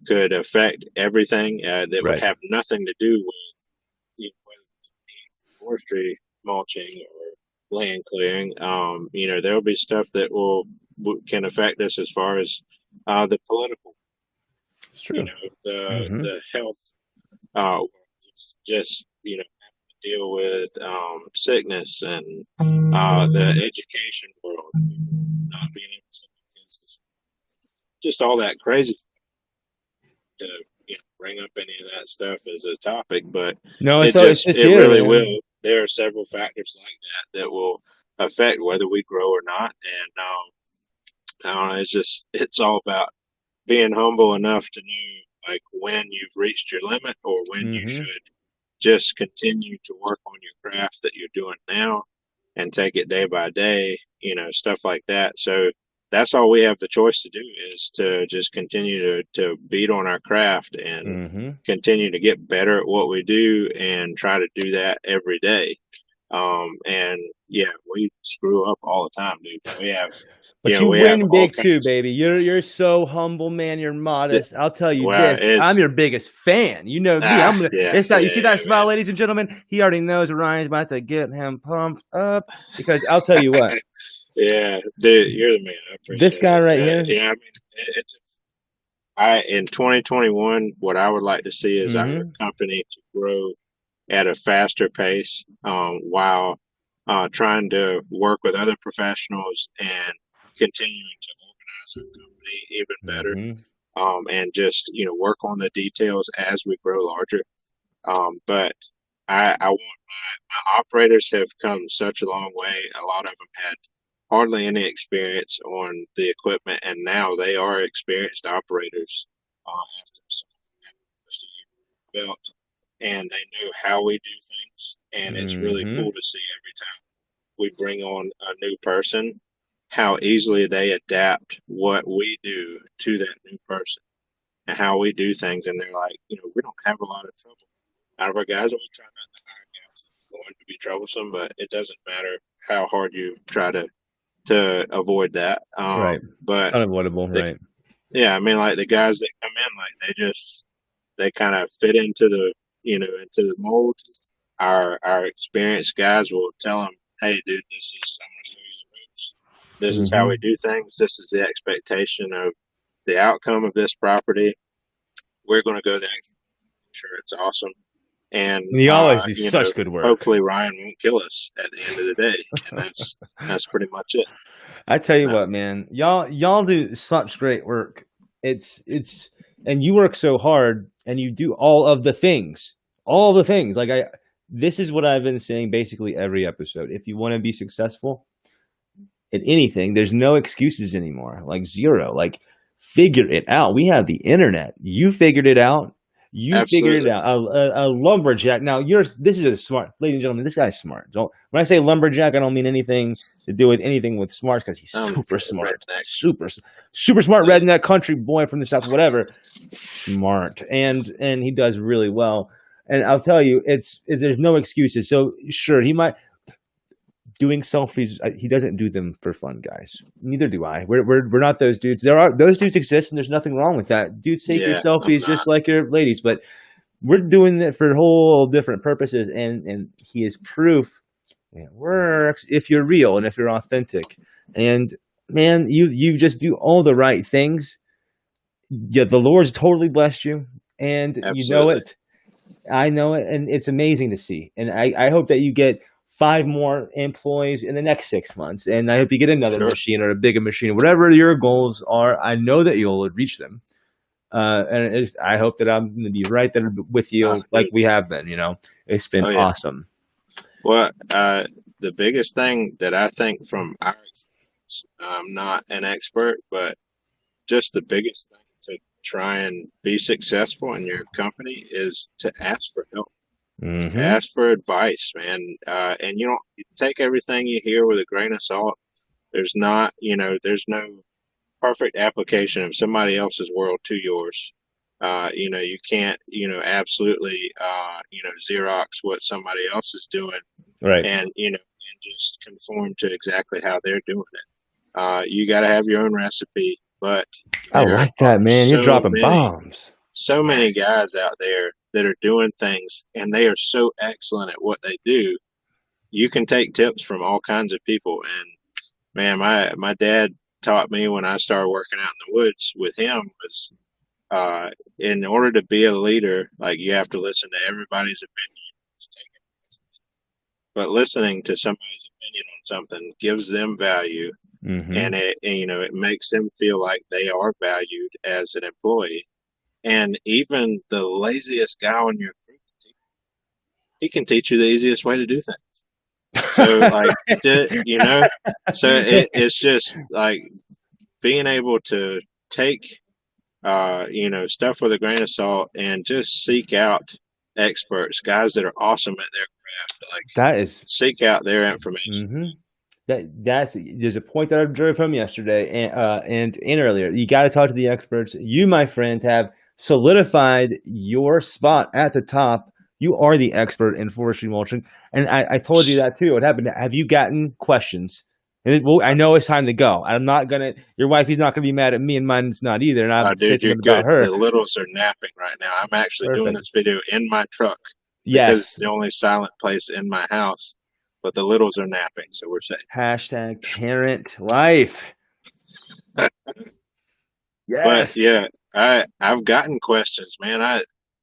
could affect everything that would Right. have nothing to do with whether it's forestry, mulching, or land clearing. There'll be stuff that can affect us as far as the political, It's true. Mm-hmm. the health, just deal with sickness and the education world, not being able to send kids to school. Just all that crazy to bring up any of that stuff as a topic, but No, it it's just it here, really man. will. There are several factors like that will affect whether we grow or not, and it's all about being humble enough to know like when you've reached your limit or when you Mm-hmm. should just continue to work on your craft that you're doing now and take it day by day, stuff like that. So that's all we have the choice to do is to just continue to beat on our craft and Mm-hmm. continue to get better at what we do and try to do that every day. And yeah, we screw up all the time, dude. We have, But you we have win all big too, kinds. baby. You're so humble, man. You're modest. I'll tell you Well, this. I'm your biggest fan. You know me. yeah, You see that smile, man. ladies and gentlemen? He already knows Ryan's about to get him pumped up, because I'll tell you what. Yeah, dude, you're the man. I This appreciate guy it. right here. Yeah, I mean, in 2021, what I would like to see is our Mm-hmm. company to grow at a faster pace, while trying to work with other professionals and continuing to organize our company even better, Mm-hmm. and just work on the details as we grow larger. But I want my operators have come such a long way. A lot of them had hardly any experience on the equipment, and now they are experienced operators, after some almost a year belt, and they know how we do things. And it's really Mm-hmm. cool to see every time we bring on a new person how easily they adapt what we do to that new person and how we do things. And they're like, we don't have a lot of trouble out of our guys, and we try not to hire guys that are going to be troublesome, but it doesn't matter how hard you try to avoid that. Right. But Unavoidable. the, Right. yeah, I mean, like the guys that come in, like they kind of fit into into the mold. Our experienced guys will tell them, "Hey, dude, I'm going to show you the ropes. This is how we Mm-hmm. do things. This is the expectation of the outcome of this property. We're going to go there, make sure it's awesome, and You always do such good work. hopefully Ryan won't kill us at the end of the day." And that's pretty much it. I tell you No. what, man, y'all do such great work. It's and you work so hard and you do all the things. This is what I've been saying basically every episode. If you want to be successful at anything, there's no excuses anymore. Like zero. Like figure it out. We have the internet. You figured it out. You figured it Absolutely. out. A lumberjack. Now this is a smart, ladies and gentlemen. This guy's smart. Don't when I say lumberjack, I don't mean anything to do with anything with smarts because he's It's super a smart, redneck. super smart Yeah. redneck country boy from the south, whatever. Smart and he does really well. And I'll tell you, there's no excuses. So sure, he might doing selfies. He doesn't do them for fun, guys. Neither do I. We're not those dudes. Those dudes exist, and there's nothing wrong with that. Dudes take your Yeah, I'm selfies not. just like your ladies, but we're doing it for whole different purposes. And he is proof it works if you're real and if you're authentic. And man, you just do all the right things. Yeah, the Lord's totally blessed you, and you know Absolutely. it. I know it, and it's amazing to see. And I hope that you get 5 more employees in the next 6 months, and I hope you get another Sure. machine or a bigger machine, whatever your goals are. I know that you'll reach them, I hope that I'm going to be right there with you, like Dude. we have been. It's been Oh yeah. awesome. Well, the biggest thing that I think from our experience, I'm not an expert, but just the biggest thing to try and be successful in your company is to ask for help, Mm-hmm. ask for advice, man. And you take everything you hear with a grain of salt. There's no perfect application of somebody else's world to yours. You can't, absolutely, Xerox what somebody else is doing Right. and just conform to exactly how they're doing it. You got to have your own recipe, but I there like are that, man. You're dropping bombs. so many Yes. guys out there that are doing things and they are so excellent at what they do. You can take tips from all kinds of people. And man, my dad taught me when I started working out in the woods with him was, uh, in order to be a leader, like you have to listen to everybody's opinion, but listening to somebody's opinion on something gives them value, Mm-hmm. and it makes them feel like they are valued as an employee. And even the laziest guy on your crew, he can teach you the easiest way to do things. So like, so it's just like being able to take stuff with a grain of salt and just seek out experts, guys that are awesome at their craft. Like That is. seek out their information. Mm-hmm. There's a point that I observed from yesterday and earlier. You got to talk to the experts. You, my friend, have solidified your spot at the top. You are the expert in forestry mulching, and I told you that too. What happened? Have you gotten questions? I know it's time to go. I'm not gonna. Your wifey's not gonna be mad at me, and mine's not either. And I'm Dude, saying you're about good. her. The littles are napping right now. I'm actually doing Perfect. this video in my truck because it's Yes. the only silent place in my house. but the littles are napping, so we're safe. Hashtag parent life. But Yes. yeah, I've gotten questions, man.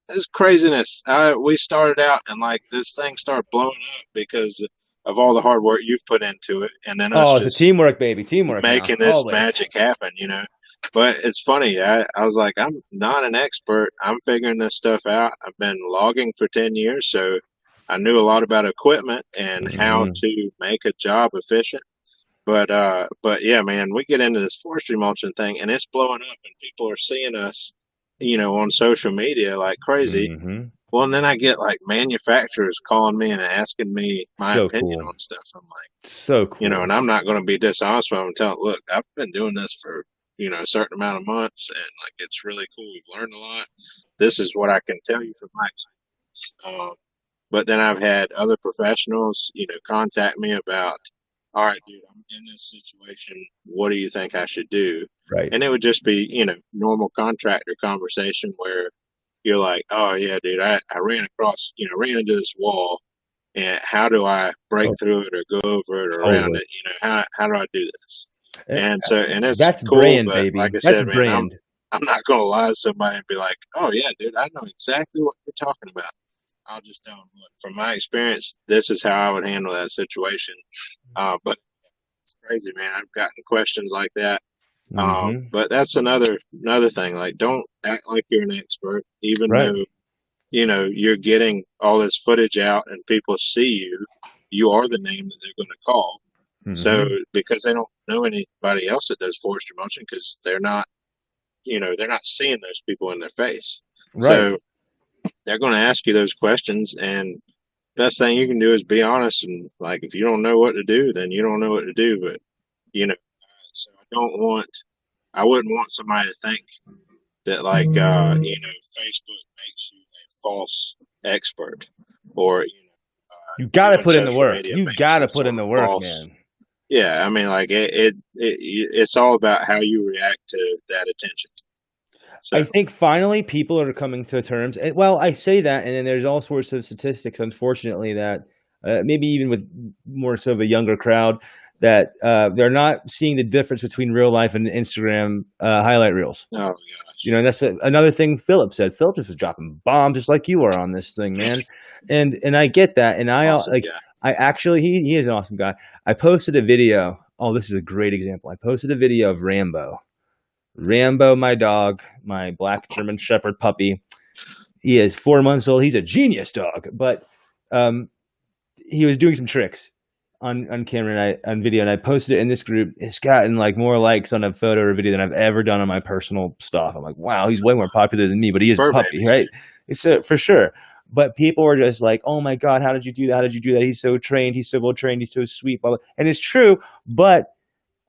It's craziness. We started out and like this thing started blowing up because of all the hard work you've put into it, and then us Oh, it's a just teamwork, baby. Teamwork now. making this Always. magic happen, you know. But it's funny. I was like, I'm not an expert. I'm figuring this stuff out. I've been logging for 10 years, so I knew a lot about equipment and how Mhm. to make a job efficient. But yeah, man, we get into this forestry mulching thing and it's blowing up and people are seeing us, you know, on social media like crazy. Mhm. Well, and then I get like manufacturers calling me and asking me my So opinion cool. on stuff. I'm like, So you know, and cool. I'm not going to be dishonest with them and tell them, look, I've been doing this for, you know, a certain amount of months and like it's really cool. We've learned a lot. This is what I can tell you from my experience. But then I've had other professionals, you know, contact me about, all right, dude, I'm in this situation. What do you think I should do? Right. And it would just be, you know, normal contractor conversation where you're like, oh, yeah, dude, I ran across, you know, ran into this wall. And how do I break Oh, through it or go over it or around totally. it? You know, how do I do this? Eh, And so, and it's That's cool, brand, but like baby. I That's said, man, brand. I'm not going to lie to somebody and be like, oh, yeah, dude, I know exactly what you're talking about. I'll just tell them, look, from my experience, this is how I would handle that situation. But it's crazy, man. I've gotten questions like that. Mhm. But that's another thing. Like, don't act like you're an expert, even Right. though you know you're getting all this footage out and people see you. You are the name that they're going to call. So Mhm. because they don't know anybody else that does forestry mulching because they're not, you know, they're not seeing those people in their face. Right. So they're going to ask you those questions and best thing you can do is be honest and like if you don't know what to do then you don't know what to do but you know so I wouldn't want somebody to think that like you know Facebook makes you a false expert or you know You gotta doing put in the social work. media You makes you gotta put in sort of the work, false. man. Yeah, I mean like it's all about how you react to that attention. So I think finally people are coming to terms. And, well, I say that, and then there's all sorts of statistics, unfortunately, that maybe even with more so of a younger crowd, that they're not seeing the difference between real life and Instagram highlight reels. oh You gosh, know, and that's another thing Philip said. Philip just was dropping bombs just like you are on this thing, man. And I get that. And awesome like guy. I actually he is an awesome guy. I posted a video. Oh, this is a great example. I posted a video of Rambo. Rambo, my dog, my black German Shepherd puppy. He is 4 months old. He's a genius dog, but um, he was doing some tricks on camera and on video, and I posted it in this group. It's gotten like more likes on a photo or video than I've ever done on my personal stuff. I'm like, wow, he's way more popular than me, but he is a Fur puppy, babies, right? dude. It's for sure. But people were just like, "Oh my god, how did you do that? How did you do that? He's so trained. He's so well trained. He's so sweet." Blah, blah. And it's true, but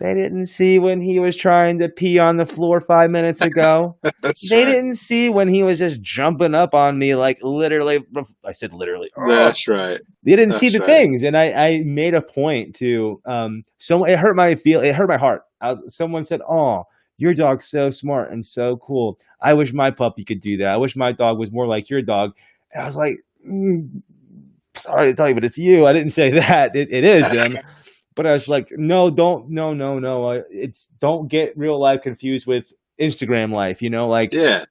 they didn't see when he was trying to pee on the floor 5 minutes ago. That's They right. didn't see when he was just jumping up on me, like literally. I said literally. Oh, That's right. they didn't see That's the right. things, and I made a point to someone. It hurt my feel. It hurt my heart. Someone said, "Oh, your dog's so smart and so cool. I wish my puppy could do that. I wish my dog was more like your dog." And I was like, "Sorry to tell you, but it's you. I didn't say that. It is them." But I was like, "No, don't, no, no, no. It's don't get real life confused with Instagram life. You know, like Yeah,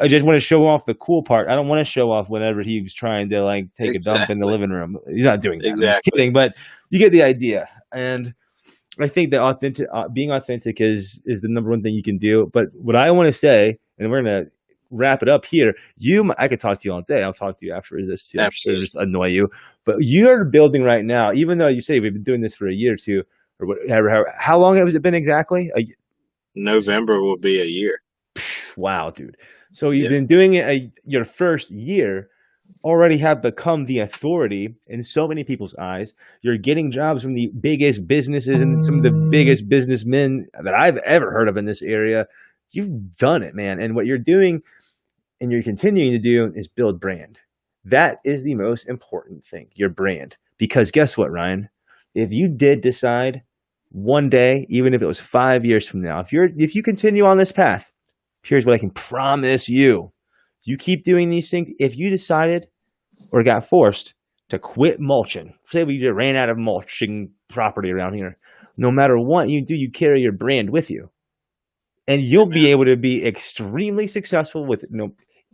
I just want to show off the cool part. I don't want to show off whenever he was trying to like take a dump in the exactly. living room. He's not doing that. I'm just Exactly. kidding, but you get the idea. And I think that being authentic is the number one thing you can do. But what I want to say, and we're gonna wrap it up here. I could talk to you all day. I'll talk to you after this too. I'm sure Absolutely. just annoy you. But you're building right now, even though you say we've been doing this for a year or two, or whatever. How long has it been exactly? November will be a year. Wow, dude. So you've Yeah. been doing it your first year, already have become the authority in so many people's eyes. You're getting jobs from the biggest businesses and some of the biggest businessmen that I've ever heard of in this area. You've done it, man. And what you're doing and you're continuing to do is build brand. That is the most important thing, your brand. Because guess what, Ryan? If you did decide one day, even if it was 5 years from now, if you continue on this path, here's what I can promise you. You keep doing these things. If you decided or got forced to quit mulching. Say we just ran out of mulching property around here. No matter what you do, you carry your brand with you. And you'll be able to be extremely successful with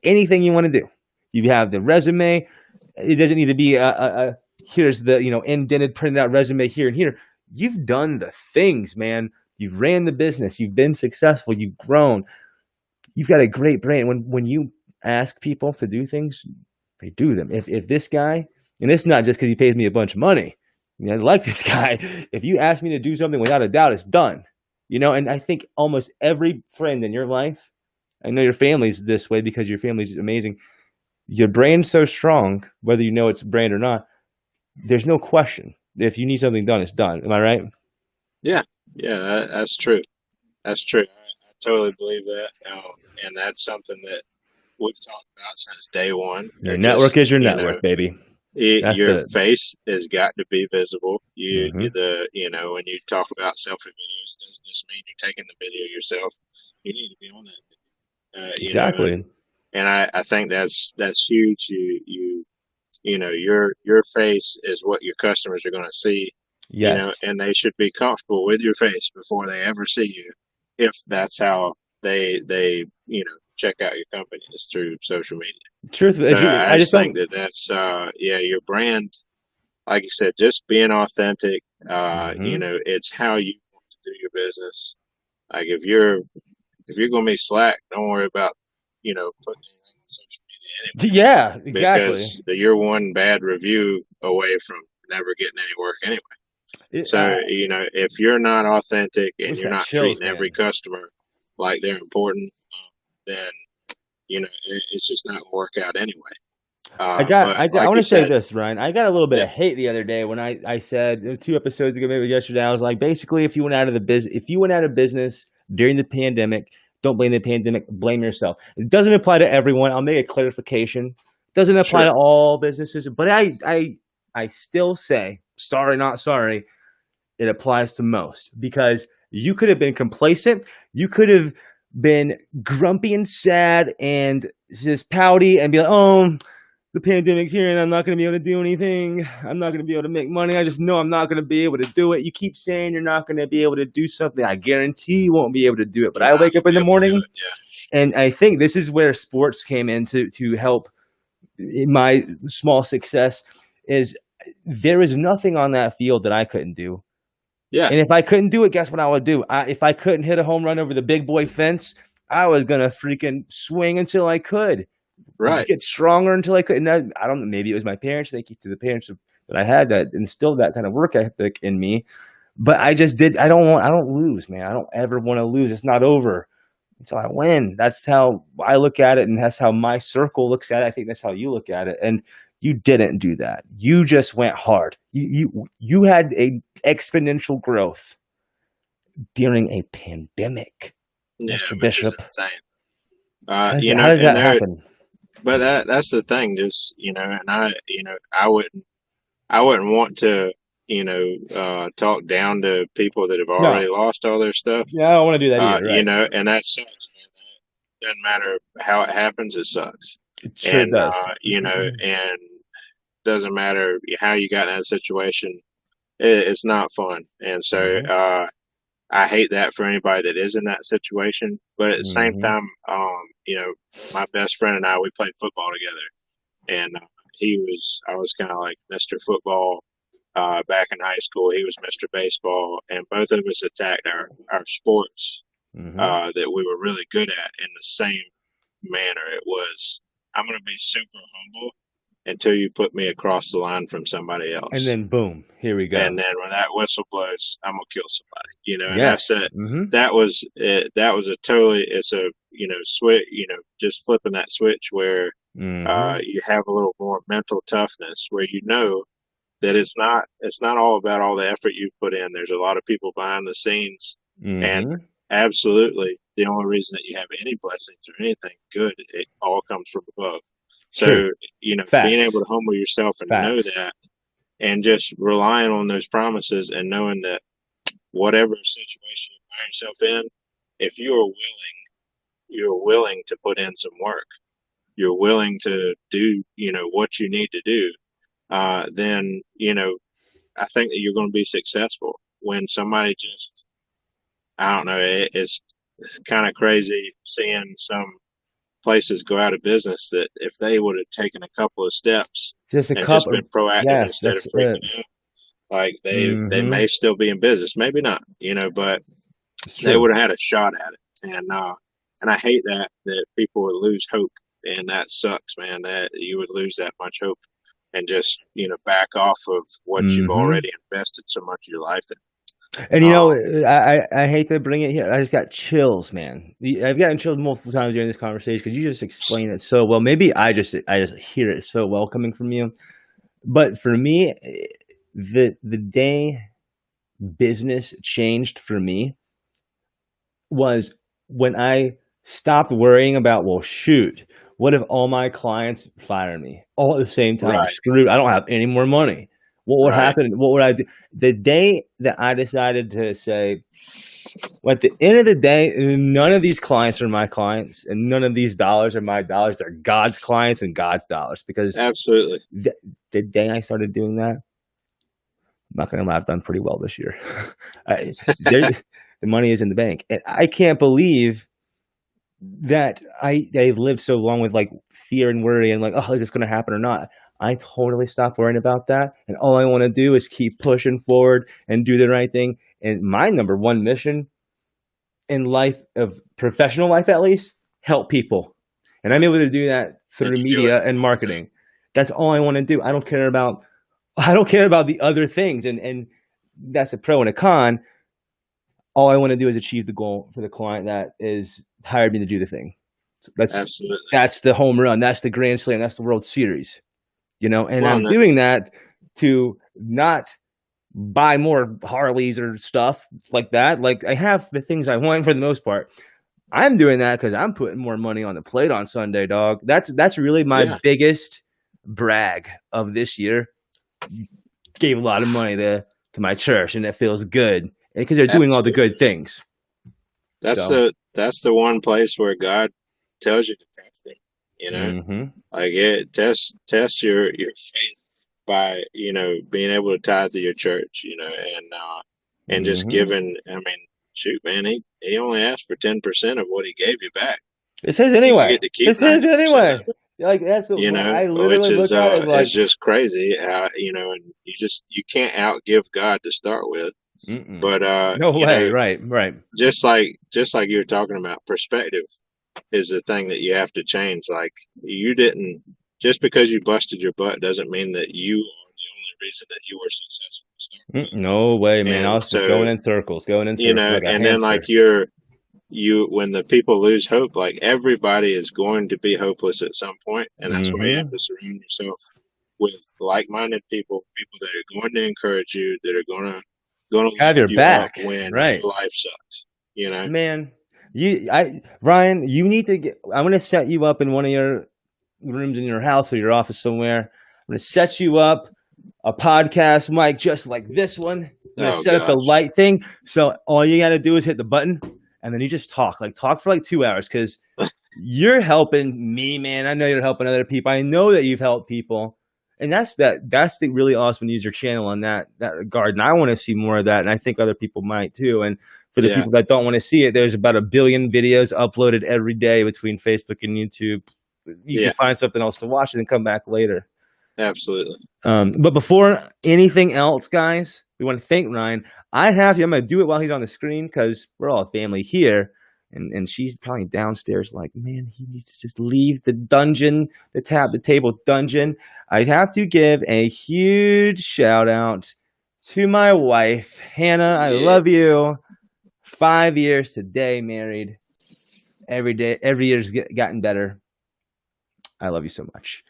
anything you want to do. You have the resume. It doesn't need to be here's the indented, printed out resume here and here. You've done the things, man. You've ran the business. You've been successful. You've grown. You've got a great brand. When you ask people to do things, they do them. If this guy, and it's not just because he pays me a bunch of money, I like this guy. If you ask me to do something, without a doubt, it's done. And I think almost every friend in your life, I know your family's this way because your family's amazing. Your brand's so strong, whether you know it's a brand or not, there's no question. If you need something done, it's done. Am I right? Yeah, that's true. That's true. I totally believe that. And that's something that we've talked about since day one. Your network is your network, baby. Your face has got to be visible. When you talk about selfie videos, it doesn't just mean you're taking the video yourself. You need to be on that video. Exactly. And I think that's huge. Your face is what your customers are going to see. Yes. And they should be comfortable with your face before they ever see you. If that's how they check out your company, is through social media. Truth, so I just think that's your brand. Like you said, just being authentic. It's how you want to do your business. Like if you're going to be slack, don't worry about putting anything on social media anyway. Yeah, exactly. Because you're one bad review away from never getting any work anyway. If you're not authentic and you're not treating every customer like they're important, then it's just not going to work out anyway. I want to say this, Ryan. I got a little bit of hate the other day when I said 2 episodes ago, maybe yesterday. I was like, basically, if you went out of business during the pandemic, don't blame the pandemic, blame yourself. It doesn't apply to everyone. I'll make a clarification. It doesn't apply to all businesses, but I still say, sorry, not sorry. It applies to most, because you could have been complacent. You could have been grumpy and sad and just pouty and be like, oh, the pandemic's here and I'm not going to be able to do anything. I'm not going to be able to make money. I just know I'm not going to be able to do it. You keep saying you're not going to be able to do something. I guarantee you won't be able to do it. But I wake up in the morning, and I think this is where sports came in to help my small success. Is there is nothing on that field that I couldn't do. Yeah. And if I couldn't do it, guess what I would do? If I couldn't hit a home run over the big boy fence, I was going to freaking swing until I could. Right. Get stronger until I could. And I don't know, maybe it was my parents. Thank you to the parents that I had that instilled that kind of work ethic in me. But I just did. I don't lose, man. I don't ever want to lose. It's not over until I win. That's how I look at it. And that's how my circle looks at it. I think that's how you look at it. And you didn't do that. You just went hard. You had a exponential growth during a pandemic, Mr. Bishop. Insane. How did that happen? But that's the thing, just and I wouldn't want to talk down to people that have already lost all their stuff. Yeah, I don't want to do that either. Right? And that sucks. Doesn't matter how it happens, it sucks. It sure does. And doesn't matter how you got in that situation. It's not fun. And so I hate that for anybody that is in that situation. But at the same time, my best friend and I, we played football together. And I was kind of like Mr. Football back in high school. He was Mr. Baseball. And both of us attacked our sports that we were really good at in the same manner. It was, I'm going to be super humble until you put me across the line from somebody else. And then boom, here we go. And then when that whistle blows, I'm going to kill somebody, and that's it. That was it. That was it's a, switch, just flipping that switch where you have a little more mental toughness, where that it's not all about all the effort you've put in. There's a lot of people behind the scenes, and absolutely the only reason that you have any blessings or anything good, it all comes from above. So, being able to humble yourself and know that, and just relying on those promises and knowing that whatever situation you find yourself in, if you're willing to put in some work, you're willing to do, what you need to do, then I think that you're going to be successful. When somebody just, I don't know, it's kind of crazy seeing some places go out of business that if they would have taken a couple of steps Just a and just couple. been proactive Yes, instead of that's it. freaking out, like they Mm-hmm. may still be in business, maybe not, but It's they true. would have had a shot at it. And I hate that people would lose hope, and that sucks, man. That you would lose that much hope and just back off of what you've Mm-hmm. already invested so much of your life in. And Um, I hate to bring it here. I just got chills, man. I've gotten chills multiple times during this conversation because you just explain it so well. Maybe I just hear it so well coming from you. But for me, the day business changed for me was when I stopped worrying about, well, shoot, what if all my clients fire me all at the same time? I'm right, screwed. I don't have any more money. What would right, happen? What would I do? The day that I decided to say, well, at the end of the day, none of these clients are my clients, and none of these dollars are my dollars. They're God's clients and God's dollars. Because absolutely, the day I started doing that, I'm not gonna lie, I've done pretty well this year. I, the money is in the bank, and I can't believe that I've lived so long with like fear and worry and like, oh, is this going to happen or not? I totally stopped worrying about that, and all I want to do is keep pushing forward and do the right thing. And my number one mission in life, of professional life at least, help people, and I'm able to do that and through you do it media and all the time. marketing. That's all I want to do. I don't care about the other things, and that's a pro and a con. All I want to do is achieve the goal for the client that is hired me to do the thing. So that's Absolutely. that's the home run. That's the grand slam. That's the World Series. And Well, I'm doing that to not buy more Harleys or stuff like that. Like, I have the things I want for the most part. I'm doing that because I'm putting more money on the plate on Sunday, dog. That's really my yeah, biggest brag of this year. Gave a lot of money to my church, and it feels good because they're doing all the absolutely. good things. That's So, the one place where God tells you to test Him. mm-hmm, Like test your faith by being able to tithe to your church. And just mm-hmm. giving. I mean, shoot, man, he only asked for 10% of what he gave you back. It's his You anyway. get to keep It's his 90% anyway. of it. Like, that's what I Which literally look at it like. is just crazy. And you can't outgive God to start with. Mm-mm. But No way. Right, right. just like you were talking about, perspective is the thing that you have to change. Like, you didn't, just because you busted your butt doesn't mean that you are the only reason that you were successful to start No way, with. man. I And was just so, going in circles like a and then like hamster. when the people lose hope, like everybody is going to be hopeless at some point, and that's why you have Mm-hmm. to surround yourself with like-minded people that are going to encourage you, that are going to Have lift your you up back. when Right. your life sucks. Man, Ryan, you need to I'm going to set you up in one of your rooms in your house or your office somewhere. I'm going to set you up a podcast mic just like this one. I'm going to Oh set up the gosh, light thing. So all you got to do is hit the button, and then you just talk. Like, talk for like 2 hours, because you're helping me, man. I know you're helping other people. I know that you've helped people. And that's the really awesome to use your channel on that regard. And I want to see more of that. And I think other people might too. And for the yeah, people that don't want to see it, there's about 1 billion videos uploaded every day between Facebook and YouTube. You can yeah, find something else to watch and then come back later. absolutely. But before anything else, guys, we want to thank Ryan. I'm going to do it while he's on the screen because we're all a family here. And she's probably downstairs like, man, he needs to just leave the dungeon, the table dungeon. I'd have to give a huge shout out to my wife, Hannah. I Yeah, love you. 5 years today, married. Every day, every year's gotten better. I love you so much.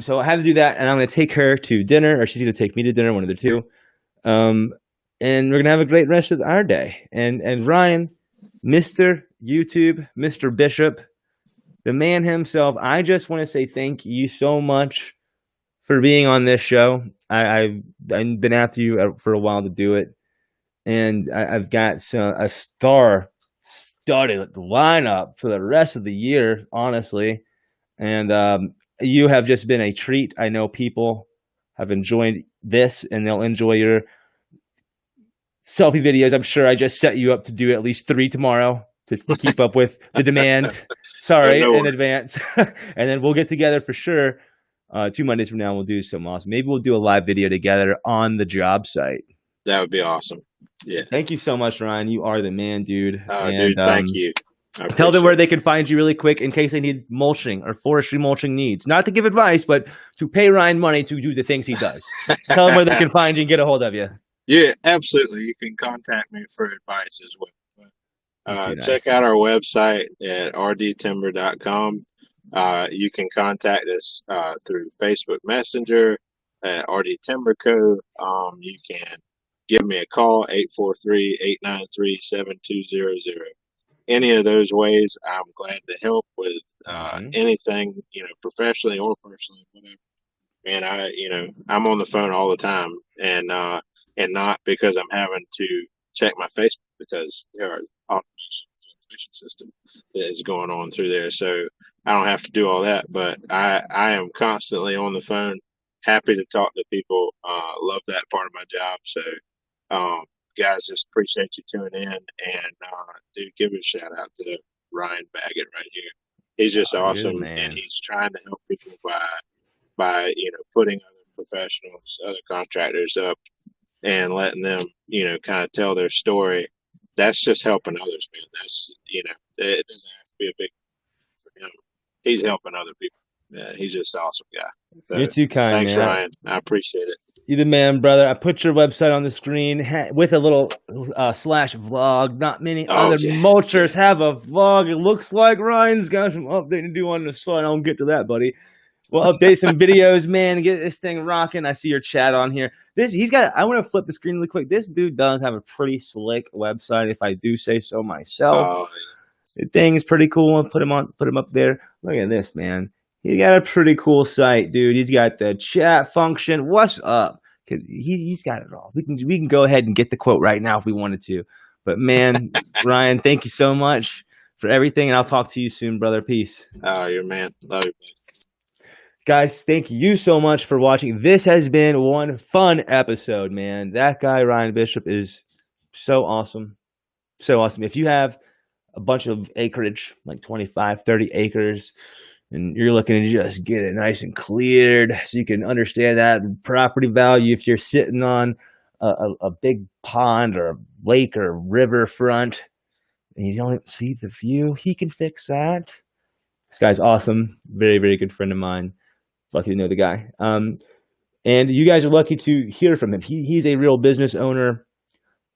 So I had to do that, and I'm going to take her to dinner, or she's going to take me to dinner, one of the two. Um, and we're going to have a great rest of our day. And Ryan, Mr. YouTube, Mr. Bishop, the man himself, I just want to say thank you so much for being on this show. I've been after you for a while to do it, and I've got a star-studded lineup for the rest of the year, honestly. And you have just been a treat. I know people have enjoyed this, and they'll enjoy your selfie videos. I'm sure I just set you up to do at least 3 tomorrow to keep up with the demand. Sorry No in worries. advance. And then we'll get together for sure. 2 Mondays from now, we'll do something awesome. Maybe we'll do a live video together on the job site. That would be awesome. Yeah. Thank you so much, Ryan. You are the man, dude. Dude, thank you. Tell them where they can find you really quick in case they need mulching or forestry mulching needs. Not to give advice, but to pay Ryan money to do the things he does. Tell them where they can find you and get a hold of you. Yeah, absolutely. You can contact me for advice as well. Nice. Check out our website at rdtimber.com. You can contact us through Facebook Messenger at RD Timber Co. You can give me a call, 843-893-7200. Any of those ways, I'm glad to help with anything, professionally or personally, whatever. And I'm on the phone all the time, and not because I'm having to check my Facebook, because there are automation filtration system that is going on through there. So I don't have to do all that, but I am constantly on the phone, happy to talk to people. Love that part of my job. So, guys, just appreciate you tuning in, and dude, give a shout out to Ryan Baggott right here. He's just awesome, and he's trying to help people by putting other professionals, other contractors up, and letting them kind of tell their story. That's just helping others, man. That's it doesn't have to be a big for him. He's helping other people. Yeah, he's just an awesome guy. So, you're too kind, thanks, man. Ryan. I appreciate it. You're the man, brother. I put your website on the screen with a little /vlog. Not many other mulchers have a vlog. It looks like Ryan's got some updating to do on the site. I'll get to that, buddy. We'll update some videos, man, and get this thing rocking. I see your chat on here. I want to flip the screen really quick. This dude does have a pretty slick website, if I do say so myself. The thing is pretty cool. I'll put him up there. Look at this, man. He's got a pretty cool site, dude. He's got the chat function. What's up? He's got it all. We can go ahead and get the quote right now if we wanted to. But man, Ryan, thank you so much for everything, and I'll talk to you soon, brother. Peace. You're a man. Love you. Guys, thank you so much for watching. This has been one fun episode, man. That guy, Ryan Bishop, is so awesome. So awesome. If you have a bunch of acreage, like 25, 30 acres, and you're looking to just get it nice and cleared so you can understand that property value, if you're sitting on a big pond or a lake or river front and you don't see the view, he can fix that. This guy's awesome. Very, very good friend of mine. Lucky to know the guy. And you guys are lucky to hear from him. He's a real business owner,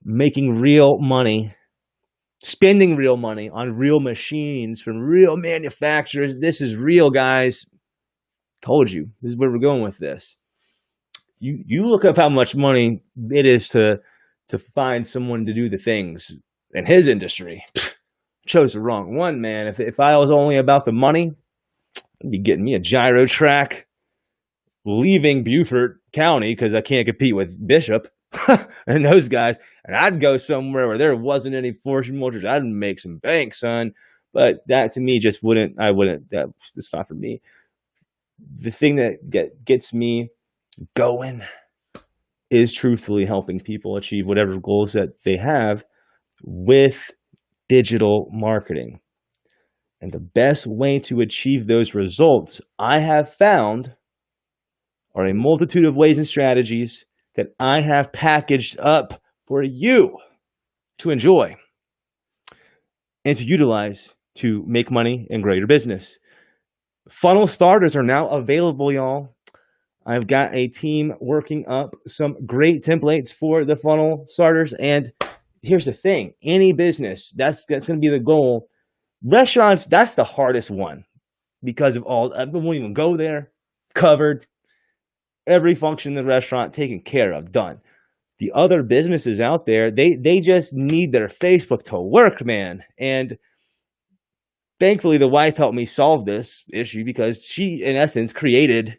making real money, spending real money on real machines from real manufacturers. This is real, guys. Told you. This is where we're going with this. You look up how much money it is to find someone to do the things in his industry. Chose the wrong one, man. If I was only about the money, I'd be getting me a gyro track, leaving Beaufort County because I can't compete with Bishop and those guys. And I'd go somewhere where there wasn't any fortune mulchers. I'd make some bank, son. But that to me just that's not for me. The thing that gets me going is truthfully helping people achieve whatever goals that they have with digital marketing. And the best way to achieve those results, I have found, are a multitude of ways and strategies that I have packaged up for you to enjoy and to utilize to make money and grow your business. Funnel starters are now available, y'all. I've got a team working up some great templates for the funnel starters. And here's the thing. Any business, that's going to be the goal. Restaurants, that's the hardest one because of all, I won't even go there. Covered. Every function in the restaurant taken care of, done. The other businesses out there, they just need their Facebook to work, man. And thankfully, the wife helped me solve this issue because she, in essence, created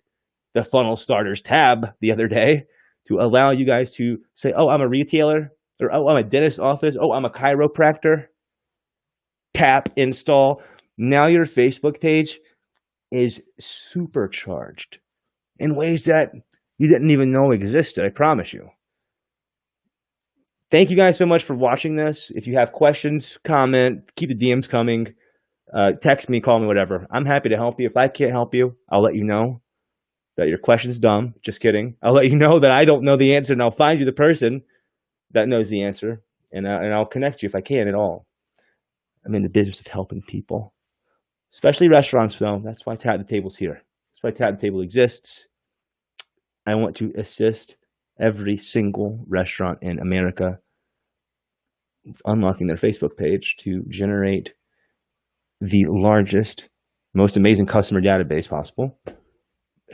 the funnel starters tab the other day to allow you guys to say, oh, I'm a retailer, or oh, I'm a dentist office, oh, I'm a chiropractor. Tap, install. Now your Facebook page is supercharged in ways that you didn't even know existed, I promise you. Thank you guys so much for watching this. If you have questions, comment, keep the DMs coming. Text me, call me, whatever. I'm happy to help you. If I can't help you, I'll let you know that your question's dumb. Just kidding. I'll let you know that I don't know the answer, and I'll find you the person that knows the answer, and I'll connect you if I can at all. I'm in the business of helping people, especially restaurants, though. That's why Tap the Table's here. That's why Tap the Table exists. I want to assist every single restaurant in America with unlocking their Facebook page to generate the largest, most amazing customer database possible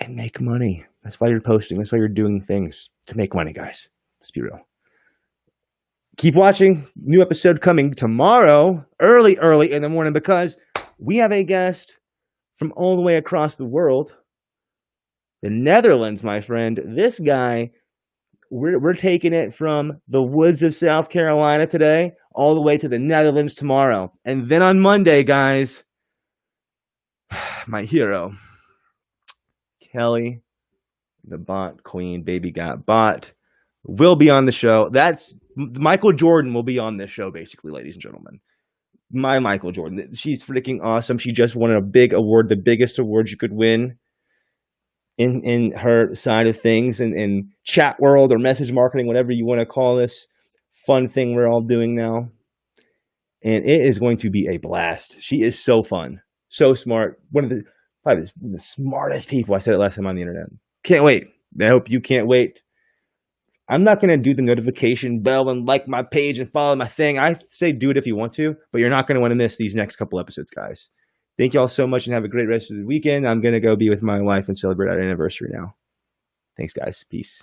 and make money. That's why you're posting. That's why you're doing things to make money, guys. Let's be real. Keep watching. New episode coming tomorrow, early in the morning, because we have a guest from all the way across the world. The Netherlands, my friend. This guy, we're taking it from the woods of South Carolina today all the way to the Netherlands tomorrow. And then on Monday, guys, my hero, Kelly, the bot queen, baby got bot, will be on the show. That's Michael Jordan will be on this show, basically, ladies and gentlemen. My Michael Jordan. She's freaking awesome. She just won a big award, the biggest award you could win in her side of things, in chat world or message marketing, whatever you want to call this fun thing we're all doing now. And it is going to be a blast. She is so fun, so smart. Probably the smartest people. I said it last time on the internet. Can't wait. I hope you can't wait. I'm not going to do the notification bell and like my page and follow my thing. I say do it if you want to, but you're not going to want to miss these next couple episodes, guys. Thank you all so much and have a great rest of the weekend. I'm going to go be with my wife and celebrate our anniversary now. Thanks, guys. Peace.